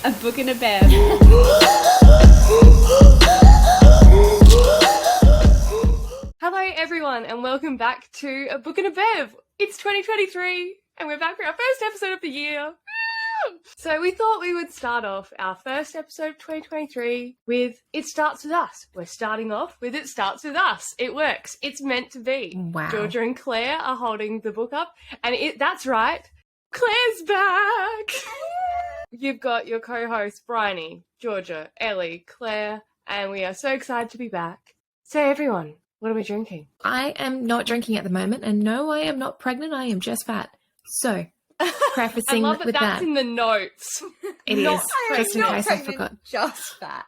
A book and a bear. Hello everyone and welcome back to A Book and a Bev. It's 2023 and we're back for our first episode of the year. So we thought we would start off our first episode of 2023 with It Starts With Us. We're starting off with It Starts With Us. It works. It's meant to be. Wow. Georgia and Claire are holding the book up and that's right, Claire's back. You've got your co-hosts Bryony, Georgia, Ellie, Claire, and we are so excited to be back. So everyone, what are we drinking? I am not drinking at the moment, and no, I am not pregnant. I am just fat. So, prefacing I love that with that's that, in the notes. it not is pregnant. just in case I forgot. Just fat.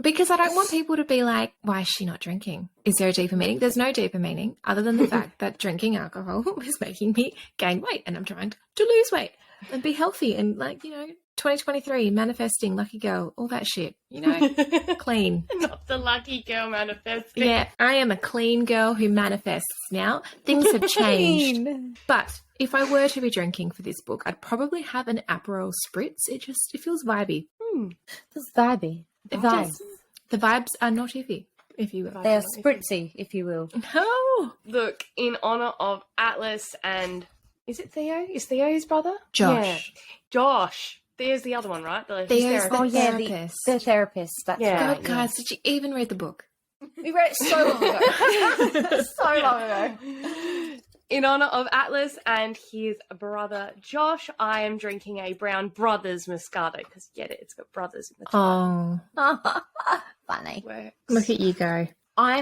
Because I don't want people to be like, "Why is she not drinking? Is there a deeper meaning?" There's no deeper meaning other than the fact that drinking alcohol is making me gain weight, and I'm trying to lose weight and be healthy and 2023 manifesting, lucky girl, all that shit. Clean. Not the lucky girl manifesting. Yeah, I am a clean girl who manifests now. Things have changed. But if I were to be drinking for this book, I'd probably have an Aperol Spritz. It feels vibey. It's vibey. The vibes are not iffy, if you will. They are spritzy, if you will. Oh, Look, in honour of Atlas and... Is it Theo? Is Theo his brother? Josh. Yeah. Josh. Theo's the other one, right? Theo's therapist. the yeah, therapist. the therapist. That's Yeah. right. God, guys, did you even read the book? We read it so long ago. So long ago. In honour of Atlas and his brother Josh, I am drinking a Brown Brothers Moscato because get it, it's got brothers in the title. Oh, Funny. Works. look at you go. I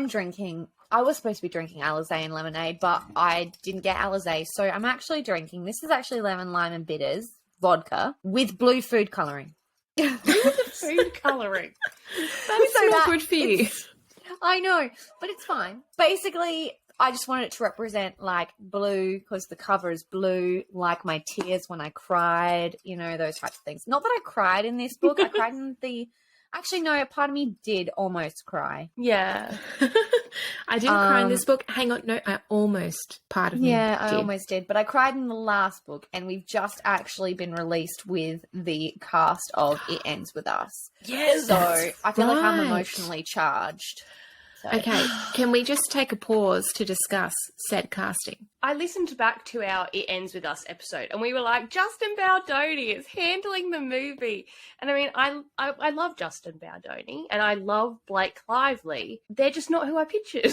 was supposed to be drinking Alizé and lemonade, but I didn't get Alizé, so I'm actually drinking. This is actually lemon, lime, and bitters vodka with blue food colouring. Food colouring. That is not good for you. I know, but it's fine. Basically, I just wanted it to represent blue because the cover is blue, like my tears when I cried, those types of things. Not that I cried in this book. I cried in actually, no, part of me did almost cry. Yeah. I didn't cry in this book. Hang on, no, I almost part of me Yeah, I did. almost did, but I cried in the last book, and we've just actually been released with the cast of It Ends With Us. Yes, So I feel like I'm right. emotionally charged. So. Okay, can we just take a pause to discuss said casting? I listened back to our It Ends With Us episode and we were like, Justin Baldoni is handling the movie. And I mean, I love Justin Baldoni and I love Blake Lively. They're just not who I pictured.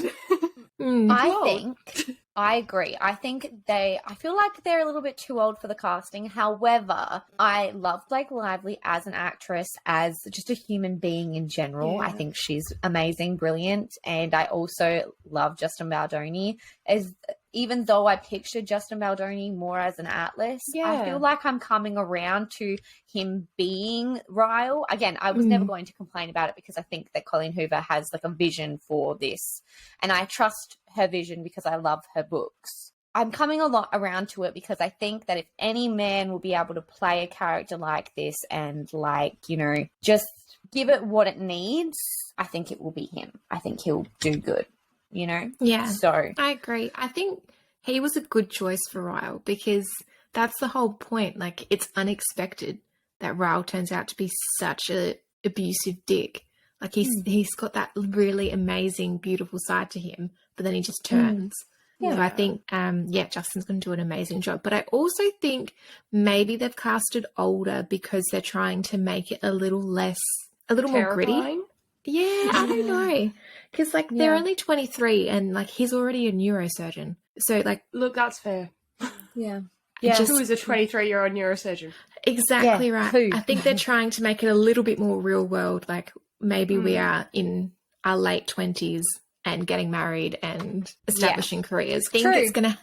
I agree. I feel like they're a little bit too old for the casting. However, I love Blake Lively as an actress, as just a human being in general. Yeah. I think she's amazing, brilliant. And I also love Justin Baldoni even though I pictured Justin Baldoni more as an Atlas, Yeah. I feel like I'm coming around to him being Ryle. Again, I was never going to complain about it because I think that Colleen Hoover has a vision for this. And I trust her vision because I love her books. I'm coming a lot around to it because I think that if any man will be able to play a character like this and just give it what it needs, I think it will be him. I think he'll do good. Yeah, So I agree. I think he was a good choice for Ryle because that's the whole point. It's unexpected that Ryle turns out to be such a abusive dick. He's got that really amazing, beautiful side to him, but then he just turns. Yeah. So I think, Justin's going to do an amazing job. But I also think maybe they've casted older because they're trying to make it a little more gritty. Terrifying. Yeah, I don't know. Because, they're only 23 and, he's already a neurosurgeon. So, Look, that's fair. yeah. Just- Who is a 23-year-old neurosurgeon? exactly Yeah, right. who? I think they're trying to make it a little bit more real world. Maybe we are in our late 20s and getting married and establishing careers. I think True. it's going to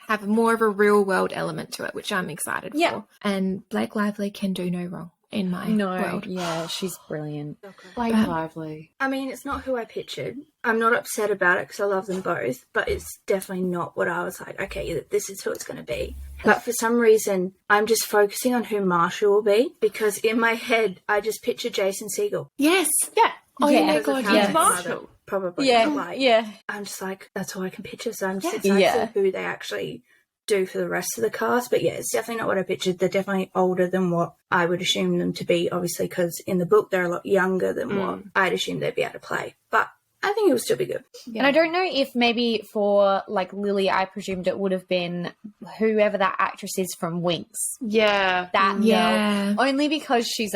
have more of a real world element to it, which I'm excited Yeah. for. And Blake Lively can do no wrong in my world. Yeah, she's brilliant. Blake Lively. I mean, it's not who I pictured. I'm not upset about it because I love them both, but it's definitely not what I was like, okay, this is who it's going to be. But for some reason, I'm just focusing on who Marshall will be because in my head, I just picture Jason Segel. Yes. Yeah. Oh Yeah. my Because of God, how yes. his mother Probably. Yeah, Like, yeah. I'm just like, that's all I can picture. So I'm just Yeah. excited to see who they actually do for the rest of the cast. But yeah, it's definitely not what I pictured. They're definitely older than what I would assume them to be, obviously, because in the book they're a lot younger than what I'd assume they'd be able to play. But I think it would still be good. Yeah. And I don't know if maybe for like Lily, I presumed it would have been whoever that actress is from Winx. Yeah. That girl. Only because she's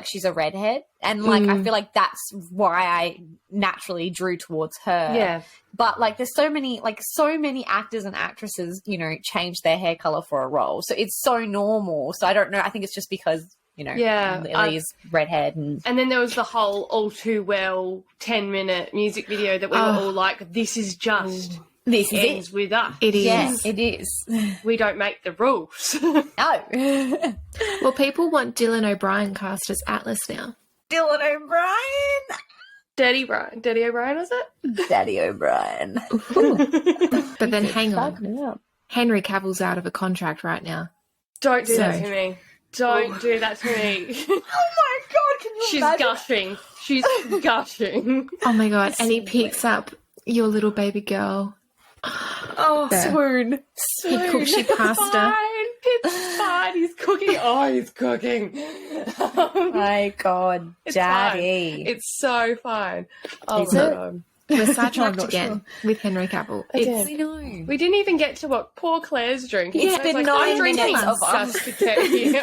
she's a redhead. And like I feel like that's why I naturally drew towards her. Yeah. But like there's so many actors and actresses, you know, change their hair color for a role. So it's so normal. So I don't know. I think it's just because, you know, Lily's redhead. And then there was the whole All Too Well 10-minute music video that we were all like, this is just... This ends with us. It is. Yes, it is. We don't make the rules. No. Well, people want Dylan O'Brien cast as Atlas now. Dylan O'Brien. Daddy O'Brien, was it? Daddy O'Brien. But then hang on. Henry Cavill's out of a contract right now. Don't do that to me. Don't do that to me. Oh my God, can you She's imagine? gushing. She's gushing. Oh my God. And he picks up your little baby girl. Oh, swoon. He cooks you pasta. It's fine. He's cooking. Oh, he's cooking. Oh my God, It's Daddy. fine. It's so fine. Oh Is my it? God. We're sidetracked again with Henry Cavill. Again. I know. We didn't even get to what poor Claire's drinking. It's So been like, 9 I'm drinking minutes of us. Saskatoon.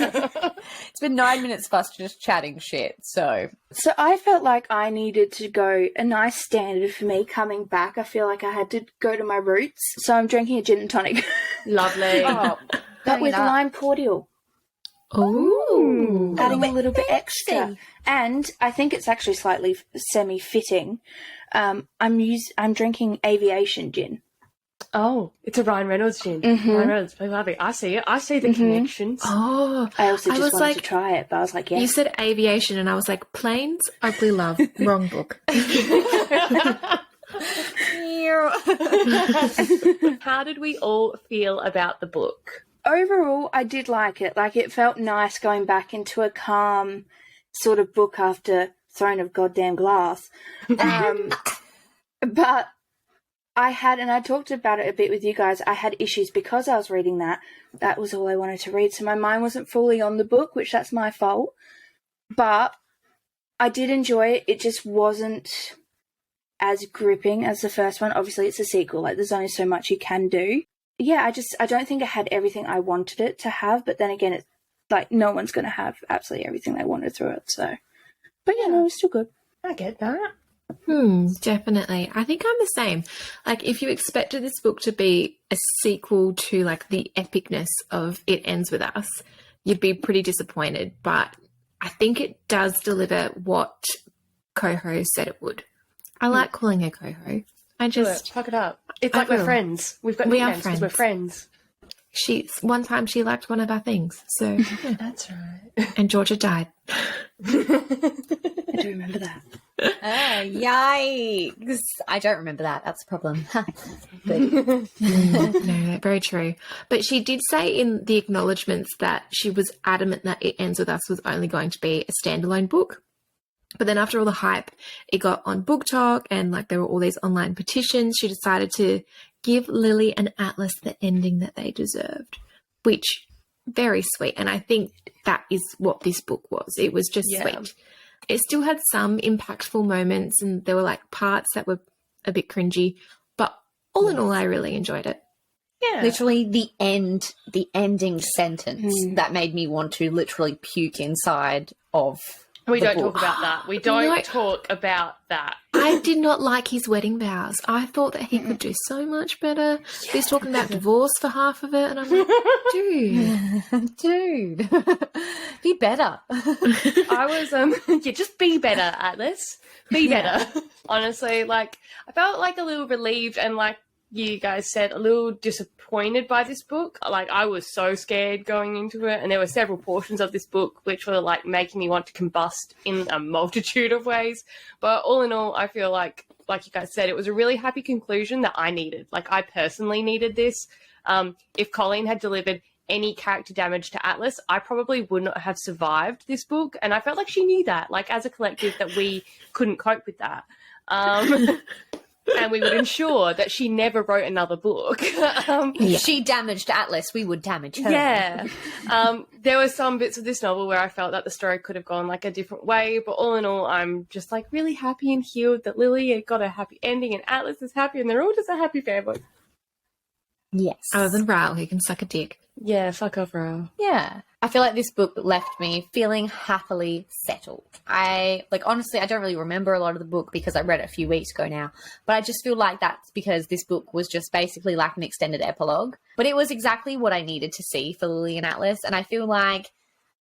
It's been 9 minutes of us just chatting shit, so. So I felt like I needed to go a nice standard for me coming back. I feel like I had to go to my roots. So I'm drinking a gin and tonic. Lovely. Oh, But with up. lime cordial. Ooh. Adding a little bit extra. And I think it's actually slightly semi-fitting. I'm drinking aviation gin. Oh, it's a Ryan Reynolds gin. Mhm. Ryan Reynolds, I love it. I see it. I see the connections. Oh. I also I just was wanted like- to try it, but I was like, yeah. You said aviation, and I was like, planes, ugly love. Wrong book. How did we all feel about the book? Overall, I did like it. Like, it felt nice going back into a calm sort of book after Throne of Goddamn Glass. But I had, and I talked about it a bit with you guys, I had issues because I was reading that. That was all I wanted to read. So my mind wasn't fully on the book, which that's my fault. But I did enjoy it. It just wasn't as gripping as the first one. Obviously, it's a sequel. Like, there's only so much you can do. Yeah, I don't think it had everything I wanted it to have. But then again, it's like no one's going to have absolutely everything they wanted through it. So, but yeah, no, it was still good. I get that. Definitely. I think I'm the same. Like, if you expected this book to be a sequel to, like, the epicness of It Ends With Us, you'd be pretty disappointed. But I think it does deliver what Coho said it would. I like calling her Coho. I just... Fuck it up. It's I like we're will. friends. We've got We are nicknames because we're friends. One time she liked one of our things. So, yeah. That's right. And Georgia died. I do remember that. Yikes. I don't remember that. That's a problem. Good. No, very true. But she did say in the acknowledgements that she was adamant that It Ends With Us was only going to be a standalone book. But then after all the hype, it got on Book Talk and like there were all these online petitions. She decided to give Lily and Atlas the ending that they deserved, which very sweet. And I think that is what this book was. It was just sweet. It still had some impactful moments and there were like parts that were a bit cringy, but all in all, I really enjoyed it. Yeah. Literally the ending sentence that made me want to literally puke inside of We the don't book. talk about that. We don't No. talk about that. I did not like his wedding vows. I thought that he could do so much better. He's talking about divorce for half of it, and I'm like, dude. Dude, be better. I was, just be better, Atlas. Be better. Honestly, like, I felt like a little relieved and like you guys said, a little disappointed by this book. Like, I was so scared going into it, and there were several portions of this book which were like making me want to combust in a multitude of ways. But all in all, I feel like you guys said, it was a really happy conclusion that I needed. Like, I personally needed this. If Colleen had delivered any character damage to Atlas, I probably would not have survived this book. And I felt like she knew that, like, as a collective, that we couldn't cope with that. and we would ensure that she never wrote another book. If she damaged Atlas, we would damage her. Yeah. There were some bits of this novel where I felt that the story could have gone like a different way, but all in all, I'm just like really happy and healed that Lily had got a happy ending and Atlas is happy and they're all just a happy family. Yes. Other than Raoul, who can suck a dick. Yeah, fuck off, Raoul. Yeah. I feel like this book left me feeling happily settled. Honestly, I don't really remember a lot of the book because I read it a few weeks ago now, but I just feel like that's because this book was just basically like an extended epilogue. But it was exactly what I needed to see for Lily and Atlas, and I feel like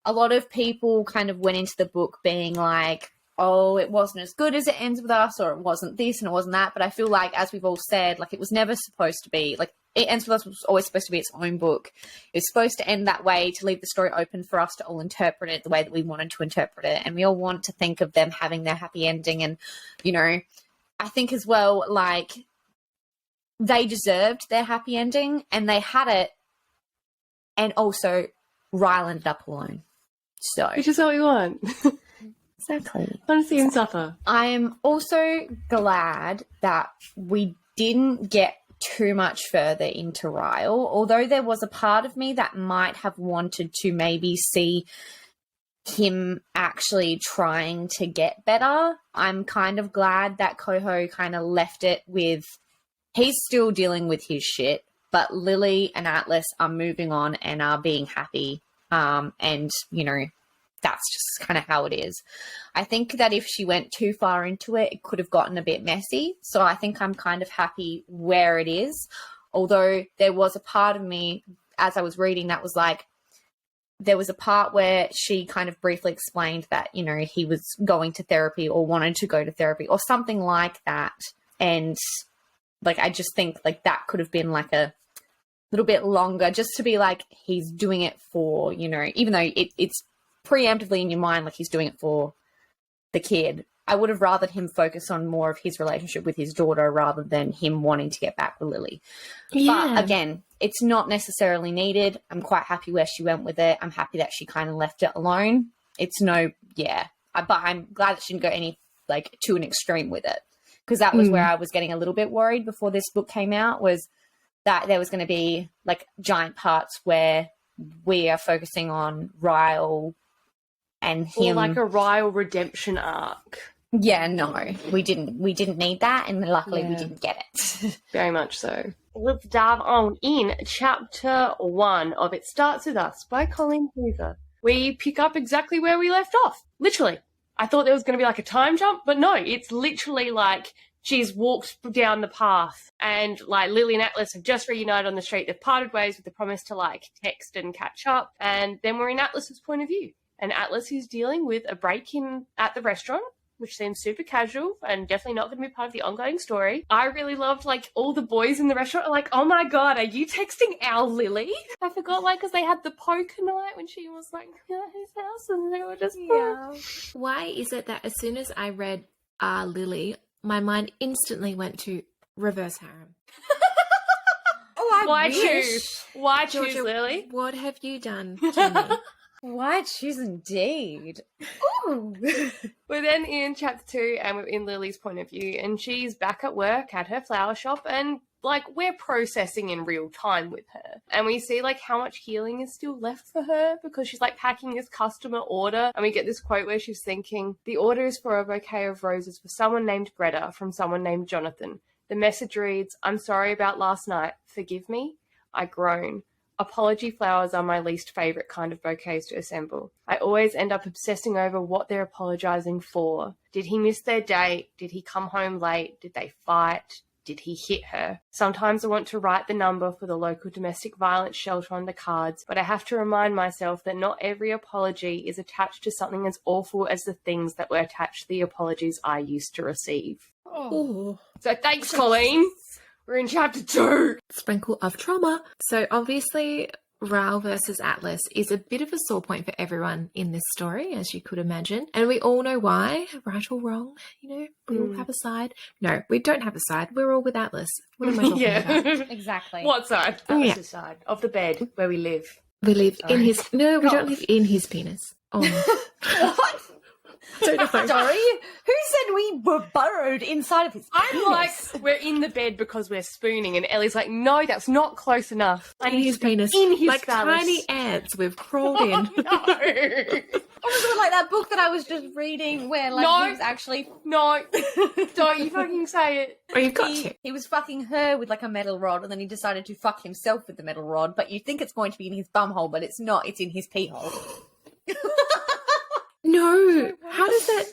a lot of people kind of went into the book being like, oh, it wasn't as good as it ends with us, or it wasn't this and it wasn't that. But I feel like, as we've all said, like, it was never supposed to be, like, It Ends With Us was always supposed to be its own book. It was supposed to end that way, to leave the story open for us to all interpret it the way that we wanted to interpret it. And we all want to think of them having their happy ending. And, you know, I think as well, like, they deserved their happy ending and they had it. And also, Ryle ended up alone. So, Which is what we want. exactly. I want to see him suffer. I am also glad that we didn't get too much further into Ryle, although there was a part of me that might have wanted to maybe see him actually trying to get better. I'm kind of glad that Coho kind of left it with, he's still dealing with his shit, but Lily and Atlas are moving on and are being happy. And, you know, that's just kind of how it is. I think that if she went too far into it, it could have gotten a bit messy. So I think I'm kind of happy where it is. Although there was a part of me, as I was reading, that was like, there was a part where she kind of briefly explained that, you know, he was going to therapy or wanted to go to therapy or something like that. And, like, I just think, like, that could have been, like, a little bit longer just to be like, he's doing it for, you know, even though it's preemptively in your mind like he's doing it for the kid. I would have rathered him focus on more of his relationship with his daughter rather than him wanting to get back with Lily. Yeah. But again, it's not necessarily needed. I'm quite happy where she went with it. I'm happy that she kind of left it alone. It's no, yeah. But I'm glad that she didn't go any, like, to an extreme with it, because that was where I was getting a little bit worried before this book came out, was that there was going to be, like, giant parts where we are focusing on Ryle and him. Or like a Ryle redemption arc. Yeah, no, we didn't need that, and luckily we didn't get it. Very much so. Let's dive on in. Chapter 1 of It Starts With Us by Colleen Hoover. We pick up exactly where we left off. Literally. I thought there was going to be like a time jump, but no, it's literally like she's walked down the path and, like, Lily and Atlas have just reunited on the street. They've parted ways with the promise to, like, text and catch up. And then we're in Atlas's point of view. And Atlas is dealing with a break-in at the restaurant, which seems super casual and definitely not going to be part of the ongoing story. I really loved, like, all the boys in the restaurant are like, oh my God, are you texting our Lily? I forgot, like, because they had the poker night when she was like, yeah, his house, and they were just, yeah. Why is it that as soon as I read Lily, my mind instantly went to reverse harem? Why choose? Why choose, Georgia, Lily? what have you done to me? Why choose indeed? Ooh. We're then in chapter 2 and we're in Lily's point of view, and she's back at work at her flower shop, and, like, we're processing in real time with her. And we see, like, how much healing is still left for her, because she's, like, packing this customer order, and we get this quote where she's thinking, the order is for a bouquet of roses for someone named Greta from someone named Jonathan. The message reads, I'm sorry about last night. Forgive me? I groan. Apology flowers are my least favourite kind of bouquets to assemble. I always end up obsessing over what they're apologising for. Did he miss their date? Did he come home late? Did they fight? Did he hit her? Sometimes I want to write the number for the local domestic violence shelter on the cards, but I have to remind myself that not every apology is attached to something as awful as the things that were attached to the apologies I used to receive. Oh. So thanks, Colleen. We're in chapter 2. Sprinkle of trauma. So obviously, Raoul versus Atlas is a bit of a sore point for everyone in this story, as you could imagine. And we all know why, right or wrong, you know, we all have a side. No, we don't have a side. We're all with Atlas. What am I talking about? Exactly. What side? Atlas's side of the bed where we live. We live in his... No, we don't live in his penis. Oh. What? Don't know. Sorry? Who said we were burrowed inside of his I'm penis? like, we're in the bed because we're spooning, and Ellie's like, no, that's not close enough. I In need his to be penis. in his like phallus. tiny ants, we've crawled in. Oh, no. Oh my god, like that book that I was just reading where like No. he was actually No, don't you fucking say it. Oh, you've got to. he was fucking her with like a metal rod and then he decided to fuck himself with the metal rod, but you think it's going to be in his bum hole, but it's not, it's in his pee hole. No, how does that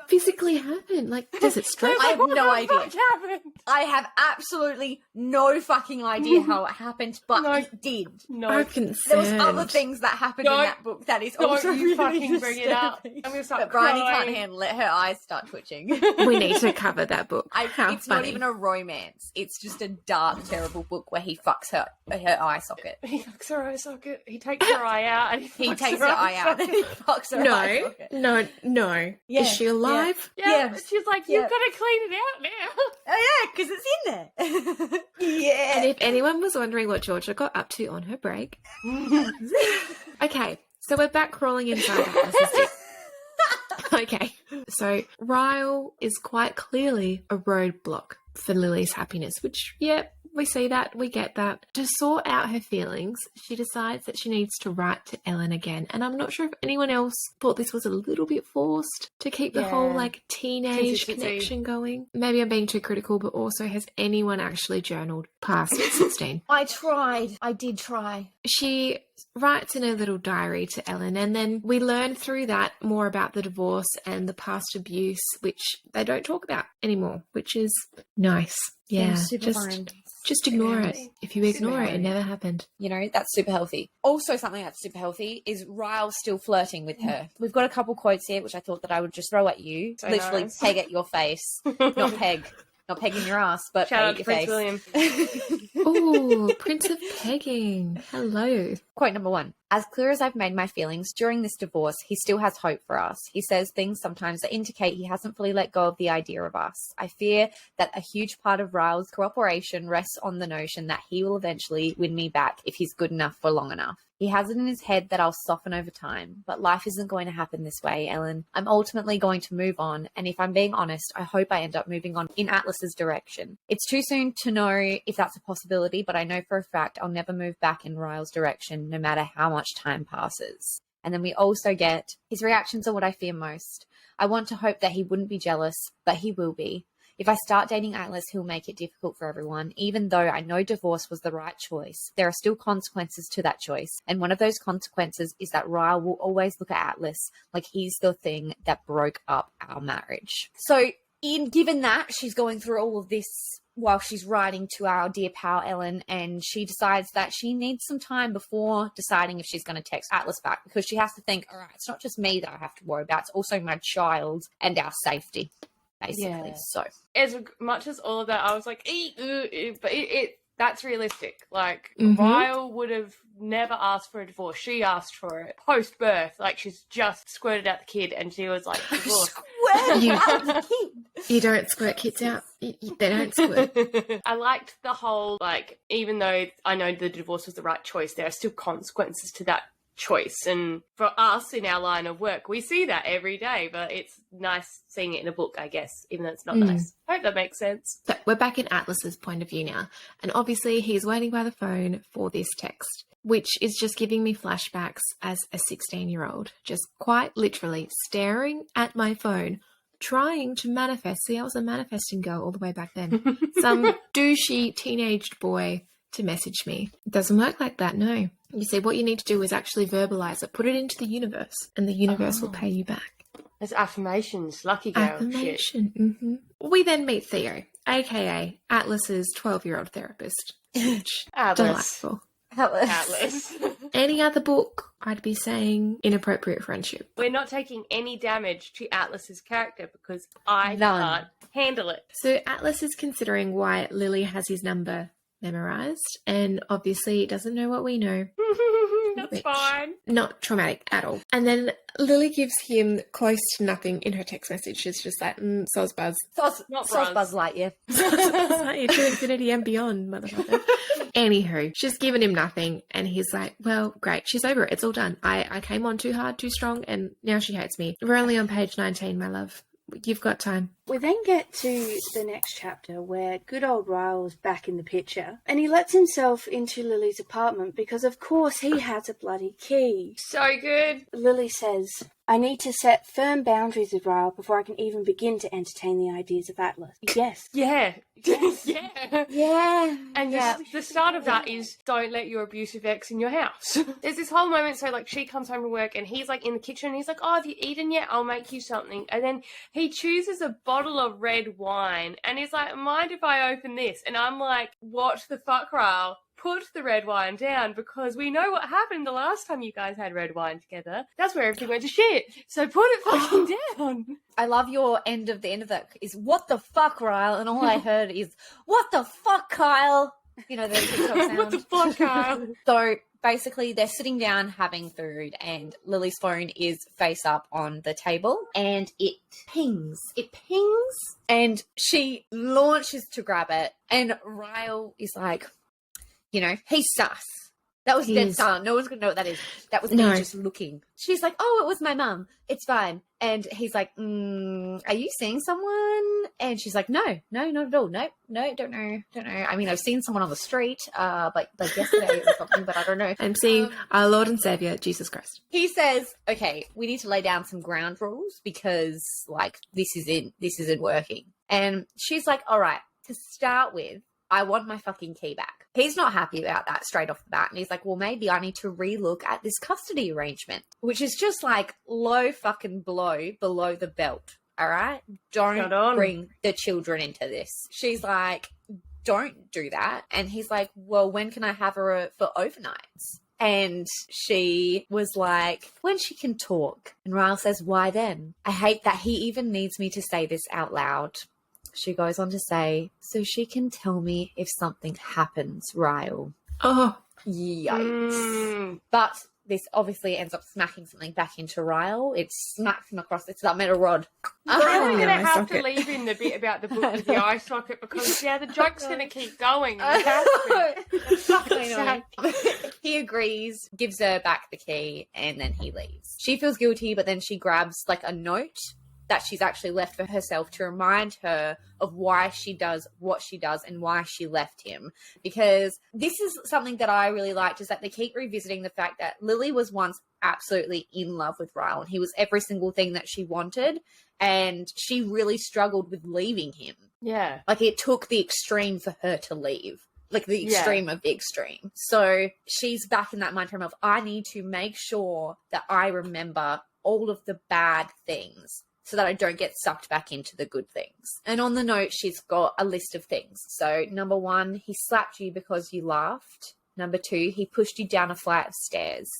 physically happen? Like, does it stretch? I have no idea. What happened? I have absolutely no fucking idea how it happened, but No. it did. No, I'm concerned. There was other things that happened in Don't- that book that is don't also you really fucking bring it up. disturbing. I'm gonna start But Bryony crying. can't handle it. Her eyes start twitching. We need to cover that book. How It's not funny. even a romance. It's just a dark, terrible book where he fucks her eye socket. He fucks her eye socket. He takes her eye out and He fucks takes her her eye out and he fucks her eye No, socket. no. Yeah, Is she alive? Yeah, Yeah. but she's like, Yeah. you've got to clean it out now. Oh yeah, because it's in there. Yeah. And if anyone was wondering what Georgia got up to on her break, okay, so we're back crawling inside Atlas's dick. Okay, so Ryle is quite clearly a roadblock for Lily's happiness, which, yeah, we see that, we get that. To sort out her feelings, she decides that she needs to write to Ellen again. And I'm not sure if anyone else thought this was a little bit forced to keep the whole, like, teenage Kitsy-kitsy. connection going. Maybe I'm being too critical, but also, has anyone actually journaled past 16? I tried. I did try. She writes in her little diary to Ellen, and then we learn through that more about the divorce and the past abuse, which they don't talk about anymore, which is nice. Yeah, super fine. just ignore it. If you ignore it, it healthy. never happened. You know, that's super healthy. Also, something that's super healthy is Ryle still flirting with her. We've got a couple quotes here, which I thought that I would just throw at you. So Literally nice. peg at your face. Not peg. Not pegging your ass, but Shout out peg to at your Prince face. William. Oh, Prince of Pegging. Hello. Quote number 1. As clear as I've made my feelings during this divorce, he still has hope for us. He says things sometimes that indicate he hasn't fully let go of the idea of us. I fear that a huge part of Ryle's cooperation rests on the notion that he will eventually win me back if he's good enough for long enough. He has it in his head that I'll soften over time, but life isn't going to happen this way, Ellen. I'm ultimately going to move on, and if I'm being honest, I hope I end up moving on in Atlas's direction. It's too soon to know if that's a possibility, but I know for a fact I'll never move back in Ryle's direction, no matter how much time passes. And then we also get, his reactions are what I fear most. I want to hope that he wouldn't be jealous, but he will be. If I start dating Atlas, he'll make it difficult for everyone. Even though I know divorce was the right choice, there are still consequences to that choice. And one of those consequences is that Ryle will always look at Atlas like he's the thing that broke up our marriage. So, given that she's going through all of this while she's writing to our dear pal Ellen, and she decides that she needs some time before deciding if she's going to text Atlas back, because she has to think, all right, it's not just me that I have to worry about, it's also my child and our safety. Basically, Yeah. so As much as all of that, I was like, but that's realistic. Like, Mhm. Ryle would have never asked for a divorce. She asked for it post-birth. Like, she's just squirted out the kid, and she was like, divorce. You don't squirt kids out. They don't squirt. I liked the whole, like, even though I know the divorce was the right choice, there are still consequences to that choice. And for us in our line of work, we see that every day, but it's nice seeing it in a book, I guess, even though it's not nice. I hope that makes sense. So we're back in Atlas's point of view now. And obviously he's waiting by the phone for this text, which is just giving me flashbacks as a 16-year-old, just quite literally staring at my phone, trying to manifest. See, I was a manifesting girl all the way back then. Some douchey teenaged boy to message me. It doesn't work like that, no. You see, what you need to do is actually verbalize it, put it into the universe, and the universe will pay you back. There's affirmations, lucky girl shit. Affirmation. Mm-hmm. We then meet Theo, aka Atlas's 12-year-old therapist. Which, Atlas. delightful. Atlas. Any other book, I'd be saying Inappropriate Friendship. We're not taking any damage to Atlas's character because I None. can't handle it. So Atlas is considering why Lily has his number memorized, and obviously doesn't know what we know. That's Which- fine. Not traumatic at all. And then Lily gives him close to nothing in her text message. She's just like, soz buzz. Not Sauce bras. Buzz Lightyear. To infinity and beyond, motherfucker. Anywho, she's given him nothing, and he's like, well, great, she's over it. It's all done. I came on too hard, too strong, and now she hates me. We're only on page 19, my love. You've got time. We then get to the next chapter where good old Ryle's back in the picture, and he lets himself into Lily's apartment because of course he has a bloody key. So good. Lily says, I need to set firm boundaries with Ryle before I can even begin to entertain the ideas of Atlas. Yes. Yeah. Yeah. And the start of that is don't let your abusive ex in your house. There's this whole moment, so like she comes home from work and he's like in the kitchen and he's like, oh, have you eaten yet? I'll make you something. And then he chooses a bottle of red wine and he's like, mind if I open this? And I'm like, what the fuck, Ryle? Put the red wine down, because we know what happened the last time you guys had red wine together. That's where everything went to shit. So put it fucking down. I love your end of that is, what the fuck, Ryle? And all I heard is, what the fuck, Kyle? You know, the TikTok sound. What the fuck, Kyle? So basically they're sitting down having food and Lily's phone is face up on the table and it pings. And she launches to grab it and Ryle is like, you know, he's sus. That was dead silent. No one's going to know what that is. That was me just looking. She's like, oh, it was my mum. It's fine. And he's like, are you seeing someone? And she's like, no, not at all. No, don't know. I mean, I've seen someone on the street, like yesterday or something, but I don't know. I'm seeing our Lord and Saviour, Jesus Christ. He says, okay, we need to lay down some ground rules because, like, this isn't working. And she's like, all right, to start with, I want my fucking key back. He's not happy about that straight off the bat. And he's like, well, maybe I need to relook at this custody arrangement, which is just like low fucking blow below the belt. All right? Don't bring the children into this. She's like, don't do that. And he's like, well, when can I have her for overnights? And she was like, when she can talk. And Ryle says, why then? I hate that he even needs me to say this out loud. She goes on to say, so she can tell me if something happens, Ryle. Oh. Yikes. But this obviously ends up smacking something back into Ryle. It smacks him across. It's that metal rod. We're really going to have to leave in the bit about the book with the eye socket because, the joke's going to keep going. He agrees, gives her back the key, and then he leaves. She feels guilty, but then she grabs like a note that she's actually left for herself to remind her of why she does what she does and why she left him. Because this is something that I really liked, is that they keep revisiting the fact that Lily was once absolutely in love with Ryle and he was every single thing that she wanted, and she really struggled with leaving him. Yeah. Like, it took the extreme for her to leave. Like, the extreme of the extreme. So she's back in that mind frame of, I need to make sure that I remember all of the bad things so that I don't get sucked back into the good things. And on the note, she's got a list of things. So, number 1, he slapped you because you laughed. Number 2, he pushed you down a flight of stairs.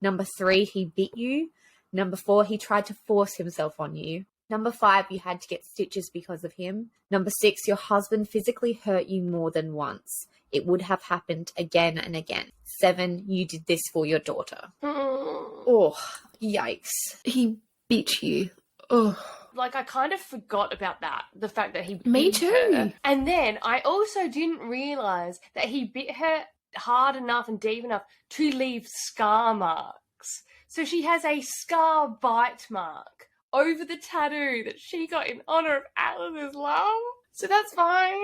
Number 3, he bit you. Number 4, he tried to force himself on you. Number 5, you had to get stitches because of him. Number 6, your husband physically hurt you more than once. It would have happened again and again. 7, you did this for your daughter. Oh, yikes. He bit you. Oh. Like, I kind of forgot about that, the fact that he bit Me too. her. And then I also didn't realise that he bit her hard enough and deep enough to leave scar marks. So she has a scar bite mark over the tattoo that she got in honour of Atlas's love. So that's fine.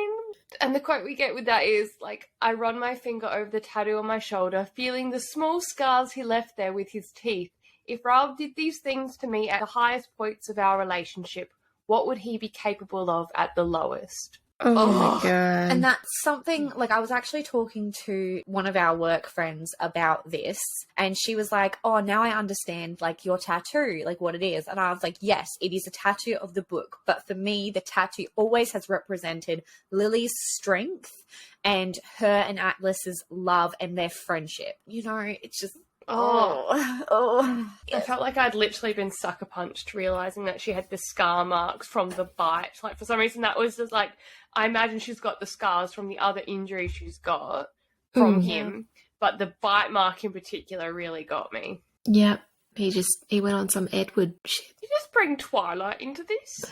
And the quote we get with that is, like, I run my finger over the tattoo on my shoulder, feeling the small scars he left there with his teeth. If Ralph did these things to me at the highest points of our relationship, what would he be capable of at the lowest? Oh my God. And that's something, like, I was actually talking to one of our work friends about this, and she was like, oh, now I understand, like, your tattoo, like, what it is. And I was like, yes, it is a tattoo of the book. But for me, the tattoo always has represented Lily's strength and her and Atlas's love and their friendship. You know, it's just... Oh. I felt like I'd literally been sucker punched realising that she had the scar marks from the bite. Like, for some reason, that was just like, I imagine she's got the scars from the other injury she's got from him, but the bite mark in particular really got me. Yeah, he went on some Edward shit. Did you just bring Twilight into this?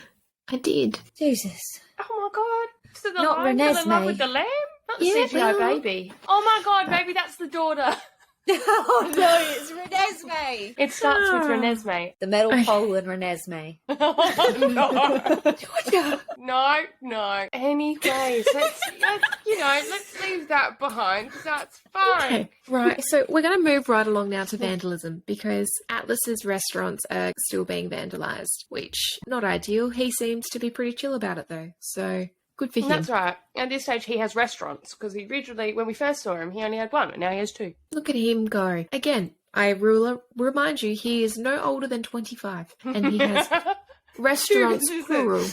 I did. Jesus. Oh my God. So the Not lion fell in love Renesmee. with the lamb? Not the Yeah, CGI well- baby. Oh my god, maybe that's the daughter. Oh no, it's Renesmee. It starts with Renesmee. The metal Okay. pole and Renesmee. No. Anyways, let's leave that behind because that's fine. Okay, right. So we're going to move right along now to vandalism because Atlas's restaurants are still being vandalised, which not ideal. He seems to be pretty chill about it though, so good for him. That's right. At this stage, he has restaurants because he originally, when we first saw him, he only had one, and now he has two. Look at him go. Again, I remind you, he is no older than 25, and he has restaurants plural.